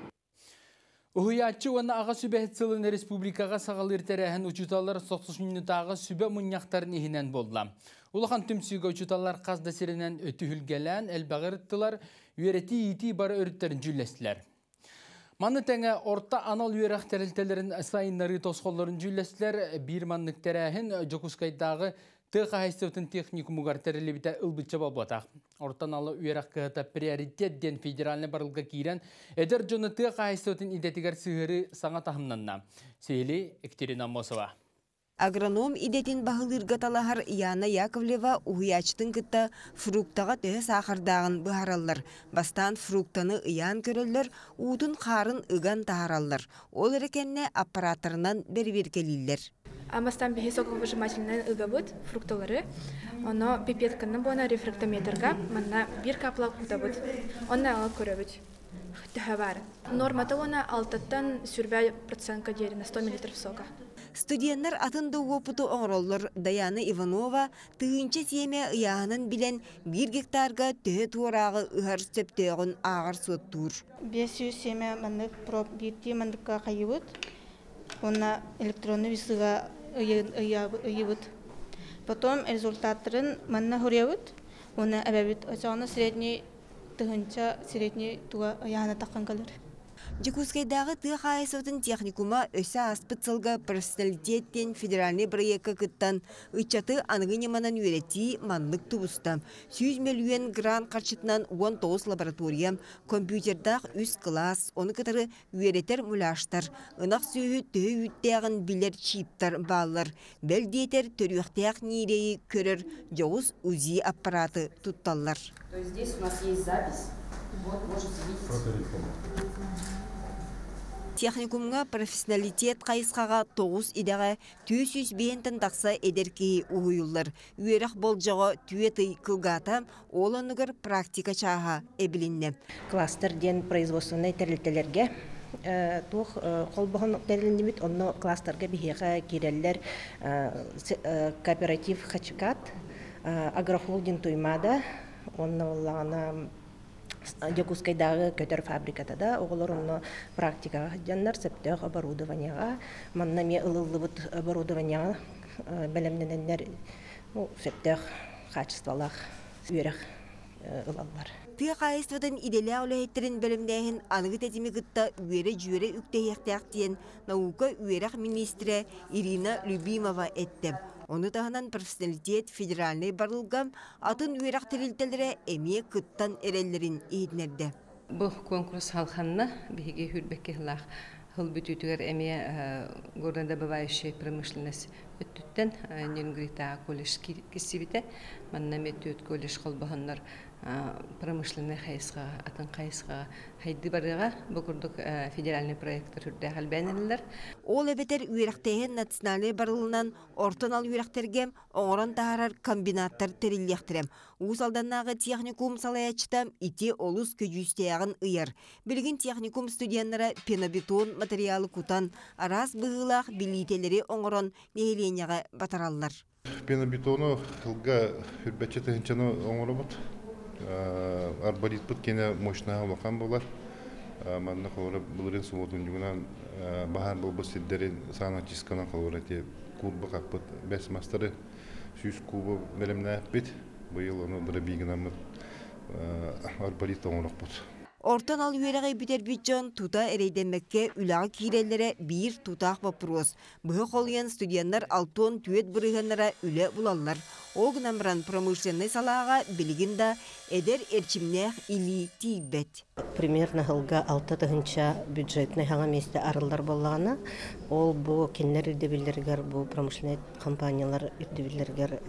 [SPEAKER 1] Ухуятчы оны аға сүбәхет сылын республикаға сағалыр тәрәхін учуталар 90 минутаға сүбә мұняқтарын ехінен болды. Улахан түмсүйгі учуталар қазда серінен өті хүлгелән, әлбағырыттылар, үйереті еті бары өріттерін жүллестілер. Маны тәңі орта анал үйерақ тәрілтелерін сайынлары тосқоларын жүллестілер, бір маннық тәрәхін Жокускайдағы Тыға хайстывтын техникумугар тәрілі біті ұлбытчы балбатақ. Ортан алы үйерақ кығыта приоритет ден федеральны барылға кейрен, әдір жоны тыға хайстывтын идетігер сығыры саңа тахымнанна. Сейлі Екатерина Мосова.
[SPEAKER 7] Агроном идетин бағылырға талахар Яна Яковлева уғыячтың күтті фруктаға төхі сақырдағын бұхаралар. Бастан фруктаны ұян көрілер, уытын қарын ұған тахаралар. Ол әрекенне аппараторынан бер-беркелілер.
[SPEAKER 8] Амастан бихи соковыжимательный ыгабыт фруктолары, оно пипетканы бона рефрактометрга, манна бир капла кутабыт, онна алып көрөбүт. Төхөбар. Нормата она 6-тан сүрбә процентка дерина 100 мл сока.
[SPEAKER 7] Студенттер атында опыту оңроллар Даяна Иванова тыгынча семе ыяһынын билен 1 гектарга төһө туурагы ыһар сөптөгөн агыр соттур.
[SPEAKER 9] 500 семе мандык проб битти мандыкка кайыбыт. Она электронный весыга ыйыбыт. Потом результаттарын манна хурябыт. Оны әбәбит очаны средний тыгынча средний туга ыяһына таккан калыр.
[SPEAKER 7] Жокускайдағы тыға айсывтын техникума өсі аспыт сылға профессионалитеттен федеральный проекта кыттан ұйчаты анығынеманан үйреті манлық тубыста. 100 миллион грант қарчытынан 19 лаборатория, компьютердақ 3 класс, оны кытары үйретер мұлаштар, ынақ сөйі төй үттеғін білер чиптар балылар, бәлдетер төріқтеғ нейреyi көрір жоғыз УЗИ аппараты тұтталар.
[SPEAKER 26] То есть здесь у нас есть запись, вот можете видеть.
[SPEAKER 7] Техникумга профессионалитет қайысқаға 9 идеға 200 бейінтін тақса едеркей ұғыюлар. Үйерақ болжаға түйеті кылғата, оланығыр практика чаға әбілінне.
[SPEAKER 27] Кластер ден производственный тәрілтелерге тух қолбағын тәрілінемет, оны кластерге бігеға керелер кооператив Хачкат, агрохолдинг туймада, оны олағына Жокускайдағы көтер фабрикатада оғылар оны практикаға жаннар сәптеғ оборудованияға, манна ме ылылыбыт оборудованияға бәлемнененлер сәптеғ качестволақ үйерек ылалар.
[SPEAKER 7] Тыға қайыстыдың иделі аулайеттерін бәлімдәйін анығы тәтімі күтті үйері жүйері үктейектәк дейін наука үйерек министрі Ирина Любимова әтті. Оны тағынан профессионалитет федеральный барылғам атын үйерек тәрілтелері әме күттан әрелерін ейдінерді.
[SPEAKER 28] Бұл конкурс халқанна бейге хүрбекке ғылақ
[SPEAKER 4] хылбүтүтүгер эме горнодобывающая промышленность өттүттен Нингрита колледж киссибите манна метүт колледж холбохоннор промышленный хайсга атын хайсга хайды барыга букурдук федеральный проекттер үрдө халбанылар.
[SPEAKER 7] Ол эбетер үйрәктеген национальный барылынан ортон ал үйрәктерге оңорон таарар комбинаттар терилияхтирем. Уус алданнагы техникум салаячтам ити олус көжүстеягын ыйар. Билгин техникум студенттары пенобетон материалы кутан арас быгылах билителери оңорон нехеленияга батараллар.
[SPEAKER 10] Пенобетону хылга хүрбәче тыгынчаны оңоробот. Арбалит пут кене мощная вакан булар. Манна колора булырын суводун жугунан бахар болбос сиддерин санатискана колора те курба каппыт бес мастары сүз кубы белемне бит. Быйыл оны бир бигинамы арбалит оңорокпут.
[SPEAKER 7] Ортон ал үйеріғи бітер бітжон тута әрейденмекке үлағы кейрелері бір тутақ бапырос. Бұғы қолыен студенттар алтон түйет бұрығанлара үлі бұлалар. Оғынамыран промышленный салаға білігінда әдер әрчімнеғ или тейбет.
[SPEAKER 27] Примерно ғылға 6 тығынша бюджетный хаңа месте арылдар болағына, ол бұл кенлер үрдебілдергер, бұл промышленный компаниялар үрдебілдергер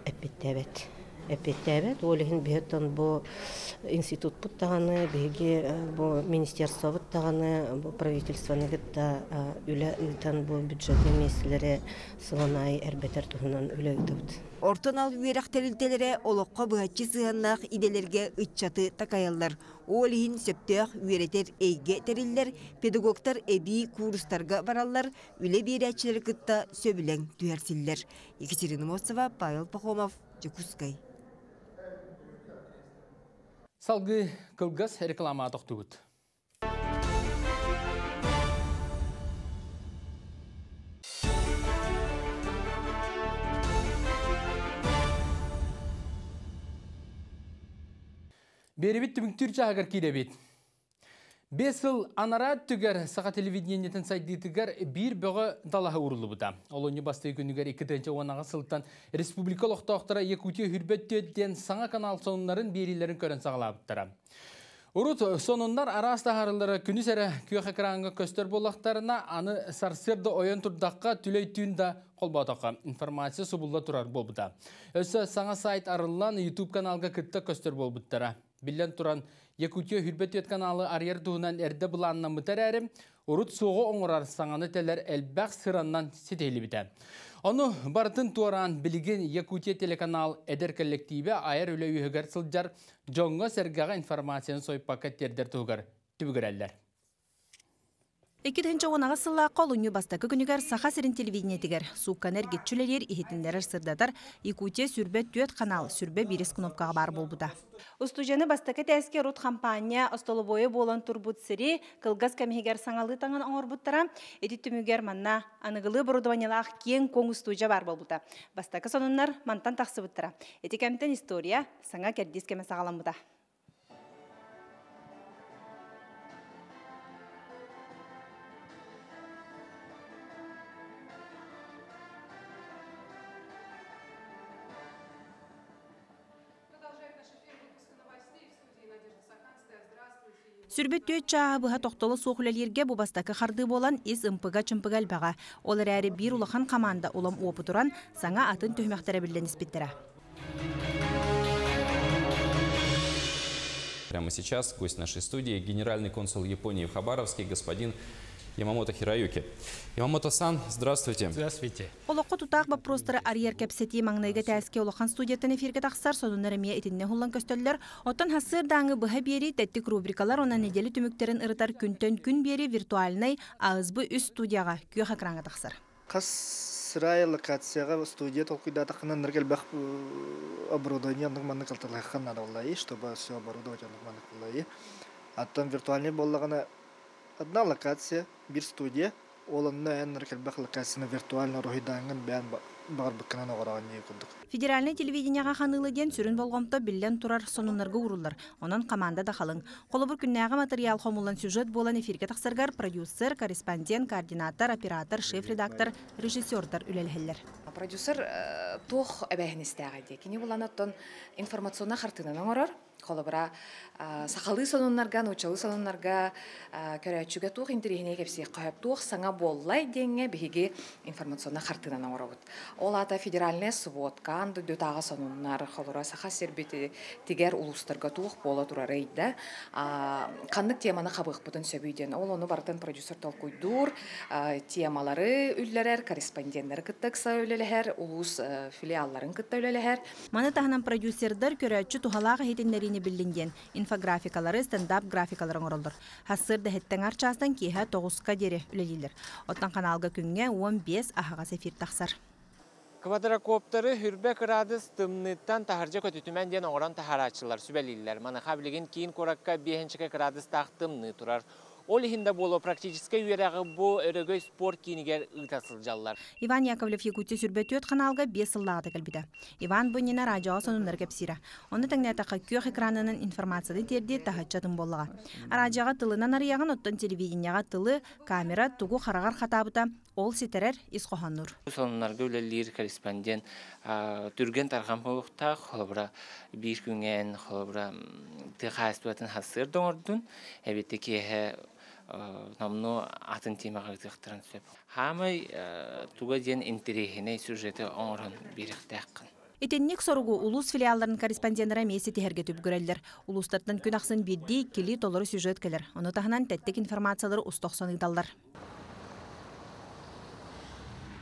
[SPEAKER 27] әппеттәбет. Эппеттәбет, олеген бехеттен бу институт буттаганы, беге бу министерство буттаганы, бу правительствоны гытта үле ытан бу бюджетный меселере сыланай әрбетер туһунан үле ытыбыт.
[SPEAKER 7] Ортон ал үйрәктәрилтелере олоққа бұғатчы сығаннақ иделерге ытчаты такаялар. Олиhin сөптөк үйретер эйге териллер, педагогтар эби курстарга бараллар, үле бейрәтчілер кытта сөбілен түйәрсіллер. Екатерина Мосова, Павел Пахомов, Жекускай.
[SPEAKER 1] Салгы кылгас реклама тоқтуғыт. Беребит түміктір жағығыр кейдебет. 5 жыл анарат түгер саға телевидениетін сайдетігер бір бұғы далаға ұрылы бұда. Олоны басты күнігер 2-ші онаға сылттан республикалық тоқтара Якутия хүрбеттен саңа канал сонындарын берилерін көрін сағалабыттара. Урут сонундар араста харылары күні сәрі күйек экранға көстер болақтарына аны сарсырды ойын тұрдаққа түлей түйінді қолбатаққа информация сұбылда тұрар болбыда. Өсі саңа сайт арылан YouTube каналға күтті көстер болбыттара. Билен туран Якутия хүрбеттет каналы арьер туғынан әрді бұланына мұтар әрім, урут соғы оңырар саңаны тәлер әлбәқ сыраннан сетейлі біті. Оны бартын туаран білген Якутия телеканал әдер коллективі айыр үлі үйігер сылджар жоңға сәргіға информацияны сойпаққа тердер туғыр түбігір әлдер.
[SPEAKER 11] 2-ші онаға сылла қолыны бастақы күнігер сақа сірін телевидениетігер. Суққанер кетчілер ехетіндерір сырдатар Якутия сүрбе түйет канал сүрбе берес кнопкаға бар болбуда. Устужаны бастақы тәске рут компания остолы бойы болан турбут сірі қылғыз кәмегер саңалы таңын оңыр бұттара, әді түмігер манна анығылы бұрудуанелақ кен коң устужа бар болбуда. Бастақы сонынлар мантан тақсы бұттара. Әді кәмтен история саңа кәрдес кәмі сағалан бұда. Сүрбет түйет чағы бұға тоқтолы соқылелерге бұл бастақы қарды болан ес ұмпыға чымпыға әлбаға. Олар әрі бір ұлыған команда олам опы тұран саңа атын түймәқтері білден іспеттірі.
[SPEAKER 12] Прямо сейчас гость нашей студии генеральный консул Японии в Хабаровске господин Ямамото Хироюки. Ямамото-сан, здравствуйте.
[SPEAKER 1] Здравствуйте.
[SPEAKER 11] Олоққа тұтақ бапростары арьер кәпсеті маңнайға тәске олоқан студияттан эфирге тақсар, сонынлары мия етінне хулан көстөлілер. Оттан хасыр даңы бұға бері тәттік рубрикалар ona неделі түміктерін ырытар күнтен күн бері виртуальнай ağızbы үз студияға күйеқ экранға тақсар.
[SPEAKER 13] Қас сырай локацияға студия толқыйда тақынан ныргел бақ оборудование анық қалталаққан надо олай, чтобы все оборудовать анық олай. Аттан виртуальный боллағана одна локация, bir студия, оланна эннеркелбах локацияны виртуально рухиданган бән бар быкканан оғыраған не күндік.
[SPEAKER 11] Федеральный телевиденияға қанылы ден сүрін болғамта білден тұрар сонынларға урулар. Онан команда да қалың. Қолы бір күннәға материал қомылан сюжет болан эфирге тақсыргар продюсер, корреспондент, координатор, оператор, шеф-редактор, режиссердар үлелхелер.
[SPEAKER 14] Продюсер тоқ әбәхін істәғайде. Кені болан оттон информационна қартынан оңырар.
[SPEAKER 3] Холобра сақалы сонуннарга, нучалы сонуннарга көрәчүгә тух интерихне кепси кайып тух саңа боллай деңге биге информационна хартынан оробут. Ол ата федеральный сводка анды дөтагы сонуннар холора саха сербити тигер улустарга тух бола турарыйда. Кандык теманы кабык бутун сөбүйден. Ол оны бартын продюсер толкуйдур, темалары үлләрер, корреспонденттер кыттыкса үлеләр, улус филиалларын кытта үлеләр.
[SPEAKER 11] Маны тахынан продюсердар көрәчү тухалага хетиннәрine билинген инфографикалары, стендап графикаларын оролдор. Хассыр да хеттен арчастан киһә 9-ка дере үлелилер. Оттан каналга күнгә 15 ахагас эфир тахсар.
[SPEAKER 5] Квадрокоптеры хүрбе градус тымныттан тахаржа көтүтүмен ден оңран тахарачылар сүбелилер. Маны хабилеген кийин коракка 5 градус тахтымны турар. Ол ихинде болу практически үйерағы бу өрөгөй спорт кийинигер ытасылжаллар.
[SPEAKER 11] Иван Яковлев Якутия сүрбөтөт каналга 5 сыллады калбида. Иван бунина радио сонундар кепсира. Оны таңнатака көк экранынын информацияны терди тахачатын боллага. Радиога тылынан арыяган оттон телевиденияга тылы, камера тугу харагар хатабыта ол сетерер исқоханнур.
[SPEAKER 5] Сонундарга үлелер корреспондент түрген тарган болукта холобра бир күнген холобра тыхастуатын хасыр доңордун. Эбетте кеhe намно атын темаға гыктыран сөп. Хамай туга ден интерехине сюжеты оңрон бирихтәккын.
[SPEAKER 11] Этенник соругу улус филиалларын корреспонденттары месети херге түп көрелдер. Улустардан күн аксын бирди кили толору сюжет келер. Оны тахынан тәттек информациялары устоксон ыйдаллар.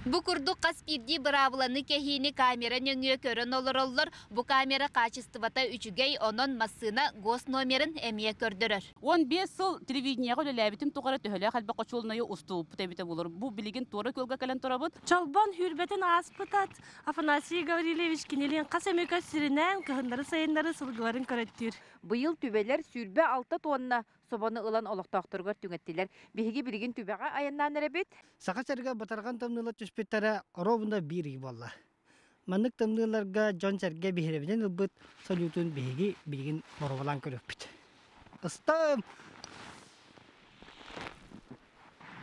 [SPEAKER 14] Бу курдук каспирди бравланы кехини камера нөңө көрөн олороллор. Бу камера качествота үчүгей онон массына гос номерин эмие көрдөрөр.
[SPEAKER 20] 15 жыл телевидениега ләбитим тугара төһөлө халбы кочулнайы уступ тебите булыр. Бу билигин тура көлгө калан турабыт. Чалбан хүрбетен аспытат. Афанасий Гаврилевич кинелен касамека сиринен кыһындары сайындары сылгыларын көрөттүр.
[SPEAKER 15] Быйыл түбелер сүрбе 6 тонна собаны ылан олоқтақтырғыр түңеттілер. Беге білген түбеға аяннан әребет?
[SPEAKER 21] Сақасырға батарған тымнылы түспеттері оробында бири болла. Маннык тымныларға жон сәрге бейребінен ұлбыт салютын беге білген оробалан көріп біт.Ыстым!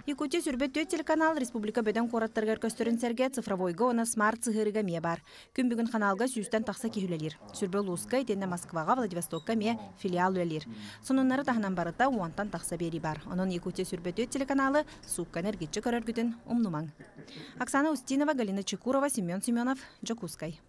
[SPEAKER 11] Якутия сүрбөттө телеканал Республика бөдөн кораттаргар көстөрүн серге цифровойго она смарт цыгырыга ме бар. Күн бүгүн каналга сүүстен такса кихүлелер. Сүрбө Луска итенне Москвага, Владивостокка ме филиал үлелер. Сонуннары тахынан барыта уантан такса бери бар. Онон Якутия сүрбөттө телеканалы сукка энергетчи көрөргүтүн умнумаң. Оксана Устинова, Галина Чекурова, Семен Семенов, Джокускай.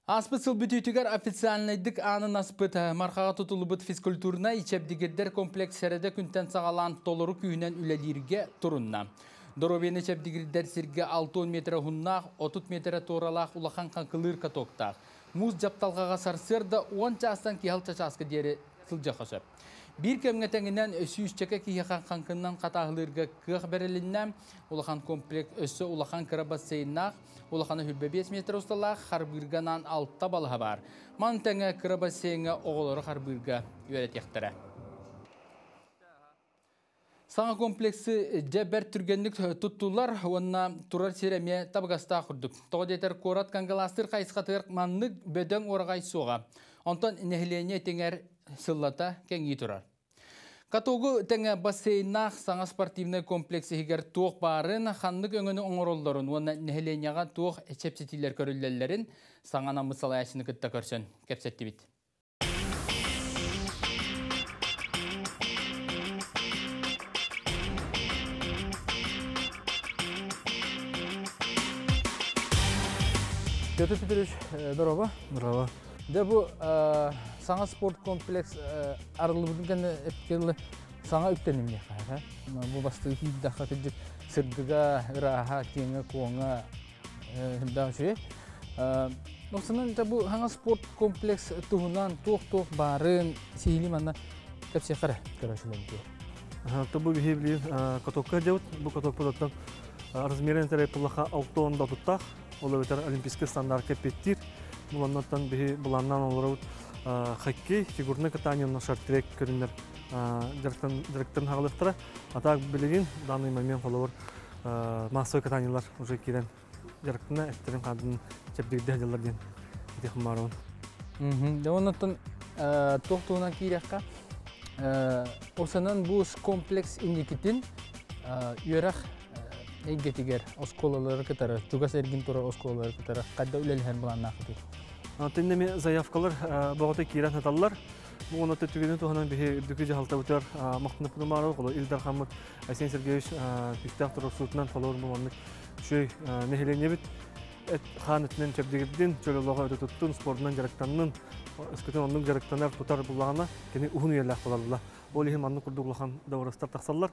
[SPEAKER 1] Аспыт сылбүтүйтігер официальныйдык анын аспыт мархаға тұтылыбыт физкультурна ичепдигердер комплексерede күнтен сағалан толыру күйінен үлелерге тұрынна. Доробені ичепдигердер сирге 6 метр хуннақ, 30 метр торалақ улахан қанқылыр катоқтақ. Муз жапталғаға сарсырда 10 частан кихал часқы дері сылжа қосып. Bir kemgetenginen ösüyüşçeke kiyakan kankından katağılırga kıh berelinden ulakan kompleks ösü ulakan kırabasayınaq ulakanı hülbe 5 metre ustalaq harbırganan altta balığa var. Mantenge kırabasayına oğulları harbırga öğret yaktara. Sana kompleksi ceber türgenlik tuttular, ona turar siremiye tabagasta kurduk. Toğdeter korat kangalastır kayıskatır manlık böden oragay soğa. Ondan nehliyenye tenger sillata kengi turar. Katogu tenge baseynak sana sportivne kompleksi higer tuğ barın hanlık öngünü oңorolların ona nehliyenyaga tuğ çepsetiler körüllerlerin sana namısal yaşını kıtta körsün. Kepsetti bit. Петр Петрович, здорово.
[SPEAKER 16] Здорово.
[SPEAKER 1] Да bu sana sport kompleks aralığından etkili sana üptenim ya. Bu bastı ki daha tecrübe sırdıga raha tiyenge kuanga daha şey. Noksanın da bu hangi sport kompleks tuhunan tuh barın sihili mana kapsiya kara karşılan diye.
[SPEAKER 16] Tabu bihibli katokka jawt bu katok produktun размерен терапияга 6 тонна туттак. Ол өтер олимпийский стандарт кепеттир. Буланнан бихи буланнан олорут хоккей, фигурное катание на шорт-трек көрүнөр. Директордун хагалыктары атак билигин данный момент олор массовый катаниялар уже кирен. Директорна эттерин кадын чепдигде хажалар ден. Дихмарон.
[SPEAKER 1] Да оннан токтуна кирекка осанан бу комплекс индикитин юрах Egetiger oskolaları katara, juga sergin tura oskolaları katara, kadda ulelhen bulan naktu.
[SPEAKER 16] Теннеме заявкалар бағыта кирен хаталлар. Бұл оны түгенен туғанан бихе үрдікі жағалта өтер мақтынып бұдымары қолы Илдар Хамыд Айсен Сергеевич күстәқ тұрыр сұлтынан қолыр бұл шөй нехелене бит хан етінен чәбдегерден чөлелоға өте тұттын спортынан жарықтанның үскітін оның жарықтанар тұтар бұлағына кені ұғын үйерләқ боларыла. Ол ехім анның күрді ұлақан дауырастар тақсалар,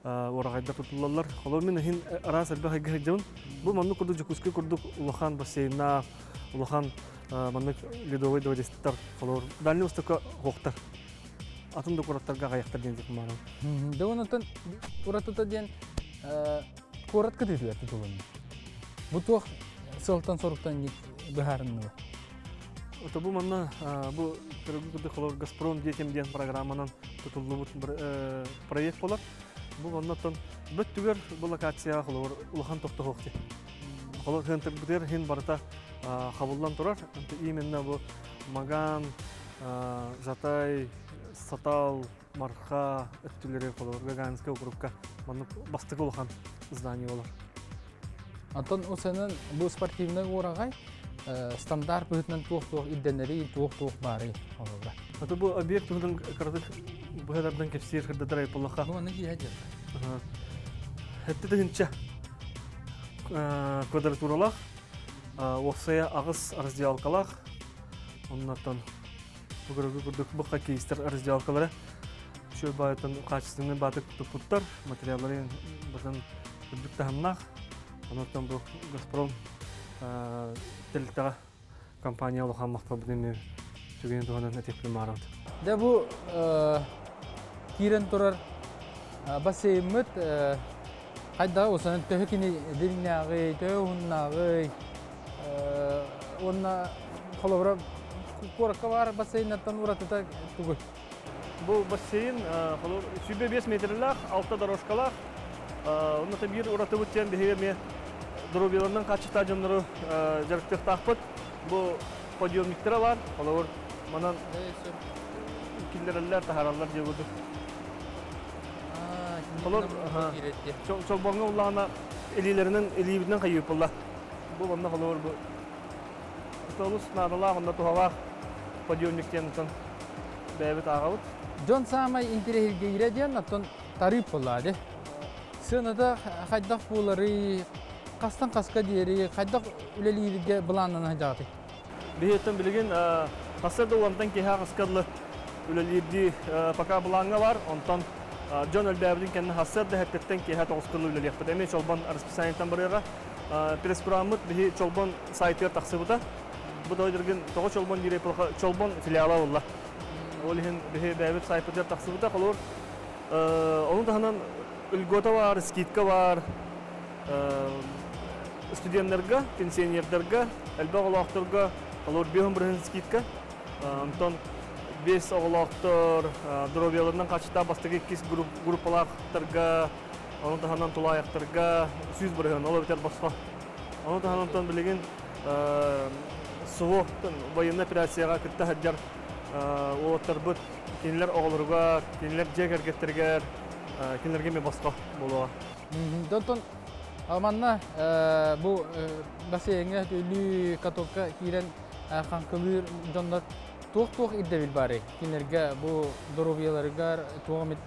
[SPEAKER 16] орағайдар тұтылалар. Қолыр мен әхін ара сәрбі қайғы жауын. Бұл манның күрді жүкіске күрді ұлақан бассейна, ұлақан манның ледовой доводестер қолыр. Дәлі ұстыққа қоқтар. Атымды құраттарға қаяқтар ден зекім барым.
[SPEAKER 1] Дәуінаттан ұратыта ден көрат күтетілер тұтылын. Бұтуақ сылтан сорықтан бұхарынны ба?
[SPEAKER 16] Бұл манна бұл көрді қолыр Газпром детемден программанан тұтылы бір проект болар. Бұл маннаттан бүт түгер бұл локацияға қолыр ұлақан тоқты қоқты. Қолыр хентір бұтер хен барыта қабылдан тұрар. Именно бұл Маган, Жатай, Сатал, Марха өттілері қолыр Гаганская округка бастығы ұлақан здание олар.
[SPEAKER 1] Антон осының бұл спортивный орағай стандарт бұғытынан туық-туық идденері туық-туық бары олығыра.
[SPEAKER 16] Аты бұл объект ұғыдың қырдық бұғыдардан кепсер қырдадыр айпылыққа.
[SPEAKER 1] Бұл аны кейі әдер?
[SPEAKER 16] Әтті дегенше квадратуралақ, оқсая ағыз раздиалқалақ. Оннаттан бұғырығы күрдік бұққа кейістер раздиалқалары. Шөй байытын қачысының батық тұппыттар, материалларын бірден күрдік тағымнақ. Оннаттан бұл Газпром телтаға компания олыған мақтал бұдеме түгенен туғанын әтекпілі марауды.
[SPEAKER 1] Дә бұл кирен тұрар бассеймет қайда осының төһі кені деріннағы, төһі ұғыннағы, онына қолыбыра қораққа бар бассейнаттан ұратыта түгіл.
[SPEAKER 16] Бұл бассейн сүйбе 5 метрлік, 6 дорожкалақ. Онната бір ұраты өттен бігеме дұрубелерінің қачыта жонлары жарықтық тақпыт. Бұл подъемниктері бар. Олар манан киллерелер, тахаралар жегуді. Олар чолбонға ұлағына әлейлерінің әлейбіден қайып ұлла. Бұл онна олар бұл. Ұтылыс надалақ, онда тұғалақ подъемниктен бәйбіт ағауыд.
[SPEAKER 1] Жон самай интерегге иреден, аттон тариф болады. Сынада қайдақ болары қастан қасқа дейері, қайдақ үлелейдіге бұланына жағы.
[SPEAKER 16] Бейеттен білген, қасырды олантан кейха қасқадылы үлелейді пока бұланға бар, онтан Джон Әлбәбілін кәнні қасырды әттеттен кейха тоғызқырлы үлелейді. Әме чолбан расписаниятан барыға пресс-құрамыд бейі чолбан сайтыр тақсы бұта. Бұда өйдірген тоғы чолбан дейрей пылға чолбан филиала олла. Ол ехен бейі бәйбіп сайтыр тақсы бұта қалуыр. Оның тағынан үлгота бар, скидка бар, студентлерге, пенсионердерге, әлбәқ олақтырға, олар бейхін бірін скидка. Онтан 5 оғылақтыр, дұробияларынан қачыта бастығы 2 группалақтырға, оның тағынан тұлаяқтырға, 100 бірін, олар бітер басқа. Оның тағынан білеген сұғы байын операцияға күтті әддер олаттар бұд, кенілер оғылырға, кенілер жек әргеттергер, кенілерге ме басқа болуға.
[SPEAKER 1] Донтон, Аманна бұл бассейнге үлі катокка кирен қанқылыр жонлар туық-туық иддевіл бары. Кенерге бұл дұрубияларығар туғы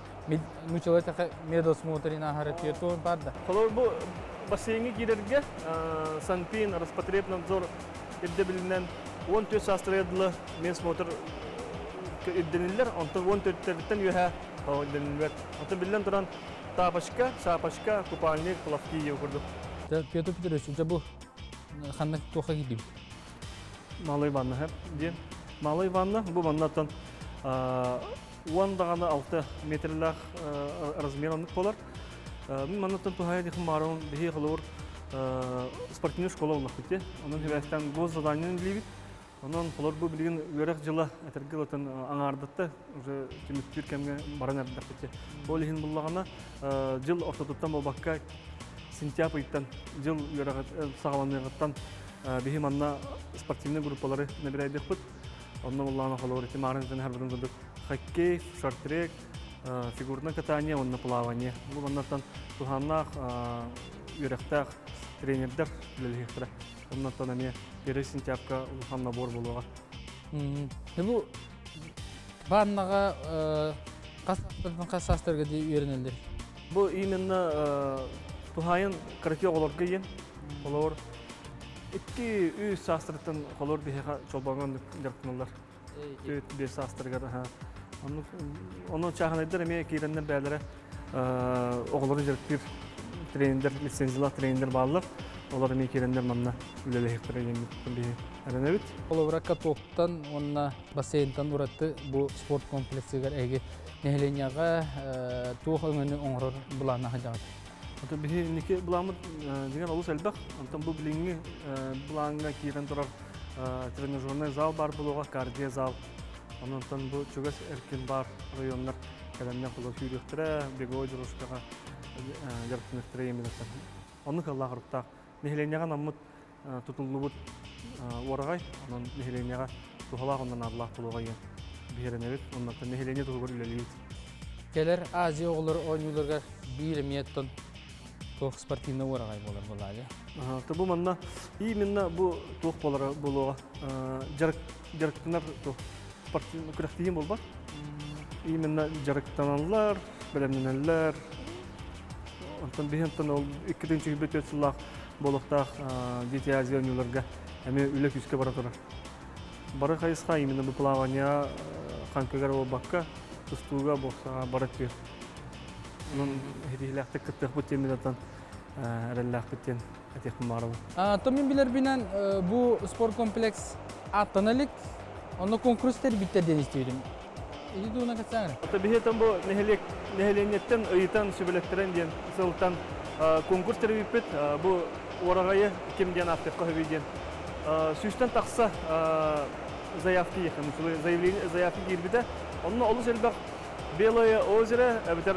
[SPEAKER 1] мүчелетіқі медосмотрин ахарет ертуын барды.
[SPEAKER 16] Қолыр бұл бассейнге кирерге Санпин, Роспотребнадзор иддевілінен 14 састырыдылы медосмотр идденілер, 14-тен үйе идденілер. Білден тұран Тапашка, сапашка, купальник, плавки еугурду.
[SPEAKER 1] Петр Петрович, у тебя был ханна туха гидим?
[SPEAKER 16] Малый ванна, ден. Малый ванна, бұл ваннаттан 10 дағаны 6 метрлах размеронлық болар. Мен ваннаттан тухая дехім марауын бейі қылуыр спортивный школа олық бітте. Onun hüvәстен гоз заданиянын білейбіт. Onun қолар бұл білген өрек жылы әтіргілетін аңардытты, уже түміттер кәмге баран әрдік бітте. Ол ехін бұллағына жыл ортатыттан бұл баққа сентябрьтан жыл сағаланығыттан бейім анна спортивный группалары набирайдық бұд. Onun бұллағына қолар еті мағырыныздан әрбірін күндік хоккей, шартрек, фигурное катание, онна плавание. Бұл аннаттан тұханнақ, өректақ, тренердер білілгектірі. Оннан әме бері сентябрьға улхан набор болуға.
[SPEAKER 1] Бұл барнаға қасастырға де үйренелдер?
[SPEAKER 16] Бұл именно тухайын карате оларға ен. Олар 2-3 састырыттан олар бейхеға чолбаған дәркіналар. 4-5 састырғар. Оның чағынайдар әме кейрендер бәлері оғылары жүріктер тренерлер, лицензиялық тренерлер бағылар. Олар әме кейрендер манна үлелі хектері еңгіттен бейі әрінәбіт.
[SPEAKER 1] Олар катоқтан, онына бассейнтан ұратты бұл спорт комплексігер әге нәхіленияға туық өңіні оңырыр бұлағына қажағады.
[SPEAKER 16] Ата бихи неке буламыт деген олус элбак. Антан бу билинги булаңга кирен турар тренажерный зал бар булуга, кардио зал. Анантан бу чугас эркин бар районнар кадамдан кулу фюрихтера, беговой дорожкага жаркыныктыра еминаттан. Оны каллагырыкта нехеленияга наммыт тутуллубут орагай, анан нехеленияга тухалак ондан арлак булуга ен бихеренебит, оннан нехеления тугур үлелейт.
[SPEAKER 1] Келер Азия оғылыр ойнуларға бейреметтен тоқ спортивный орағай болар болады.
[SPEAKER 16] Бұл манна именно бұл тоқ болуға жарықтынар спортивный күрәқтейін бол бар. Именно жарықтананлар, білемненелер. Онтан бейхентен ол 2-4 сылақ болуқтақ Дети Азия ойнуларға әме үлік үске бара тұрар. Бары қайысқа именно бұл плавания қанкөгер ол баққа тустуга болса барат бер. Onun hediyelerde kıtlık bu teminattan herhalde kıtyen ateşim var bu.
[SPEAKER 1] Tomin bilir binen bu spor kompleks atanalık onu konkursları bitirdiğini istiyorum. İyi de ona kaçar.
[SPEAKER 16] Tabii ki bu neheliyetten öğüten sübületlerin diyen sıltan konkursları bipet bu oraya kim diyen ateş kahvediyen. Süsten taksa zayafki yakın. Zayafki girbide. Onun oluz elbak Белое озеро, битер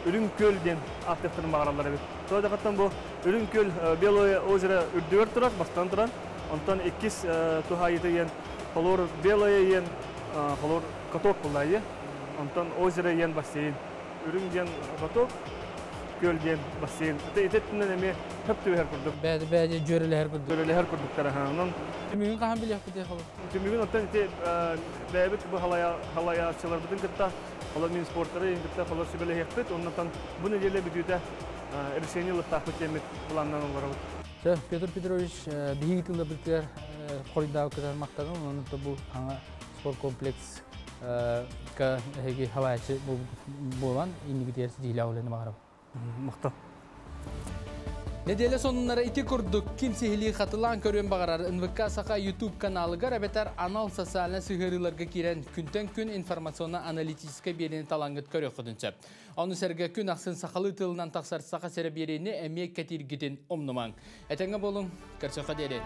[SPEAKER 16] Үрүнкөл ден аттыктын багаралар бит. Тода каттан бу Үрүнкөл Белое озеро үрдүгөр турат, бастан турат. Онтан 2 тухайы деген холор Белое ен холор каток булайы. Онтан озеро ен бассейн. Үрүнген каток, көл ден бассейн. Этеттен эме хептү хер курдук.
[SPEAKER 1] Бәди жөрелер курдук.
[SPEAKER 16] Жөрелер курдуктар ханын.
[SPEAKER 1] Түмүгүн кахан билек бите холор.
[SPEAKER 16] Түмүгүн оттан бәбит бу халаячылар бүтүн кытта Олар мен спорттары еңгітті қолар сөбелі хекпет, оннан бұны елі бітуді решениялық тақпы темет бұланнан олар ауыд.
[SPEAKER 1] Петр Петрович, бейгітілі білтер қорындағы көтер мақтағын, оның бұл аңа спорт комплекс хавайчы болған, еңгі дерсі дейлі ауылыны мағарау.
[SPEAKER 16] Мақтау.
[SPEAKER 1] Неделе сонуннара ити курдук кимсихили хатылан көрөн багарар НВК Саха YouTube каналыга рабетар анал социальный сыгырыларга кирен күнтен күн информационно-аналитический берени талаңгыт көрө кудунча. Оны серге күн аксын сахалы тылынан таксар Саха сере берени эмек кетиргитин омнумаң. Этеңе болуң, көрсөкө дере.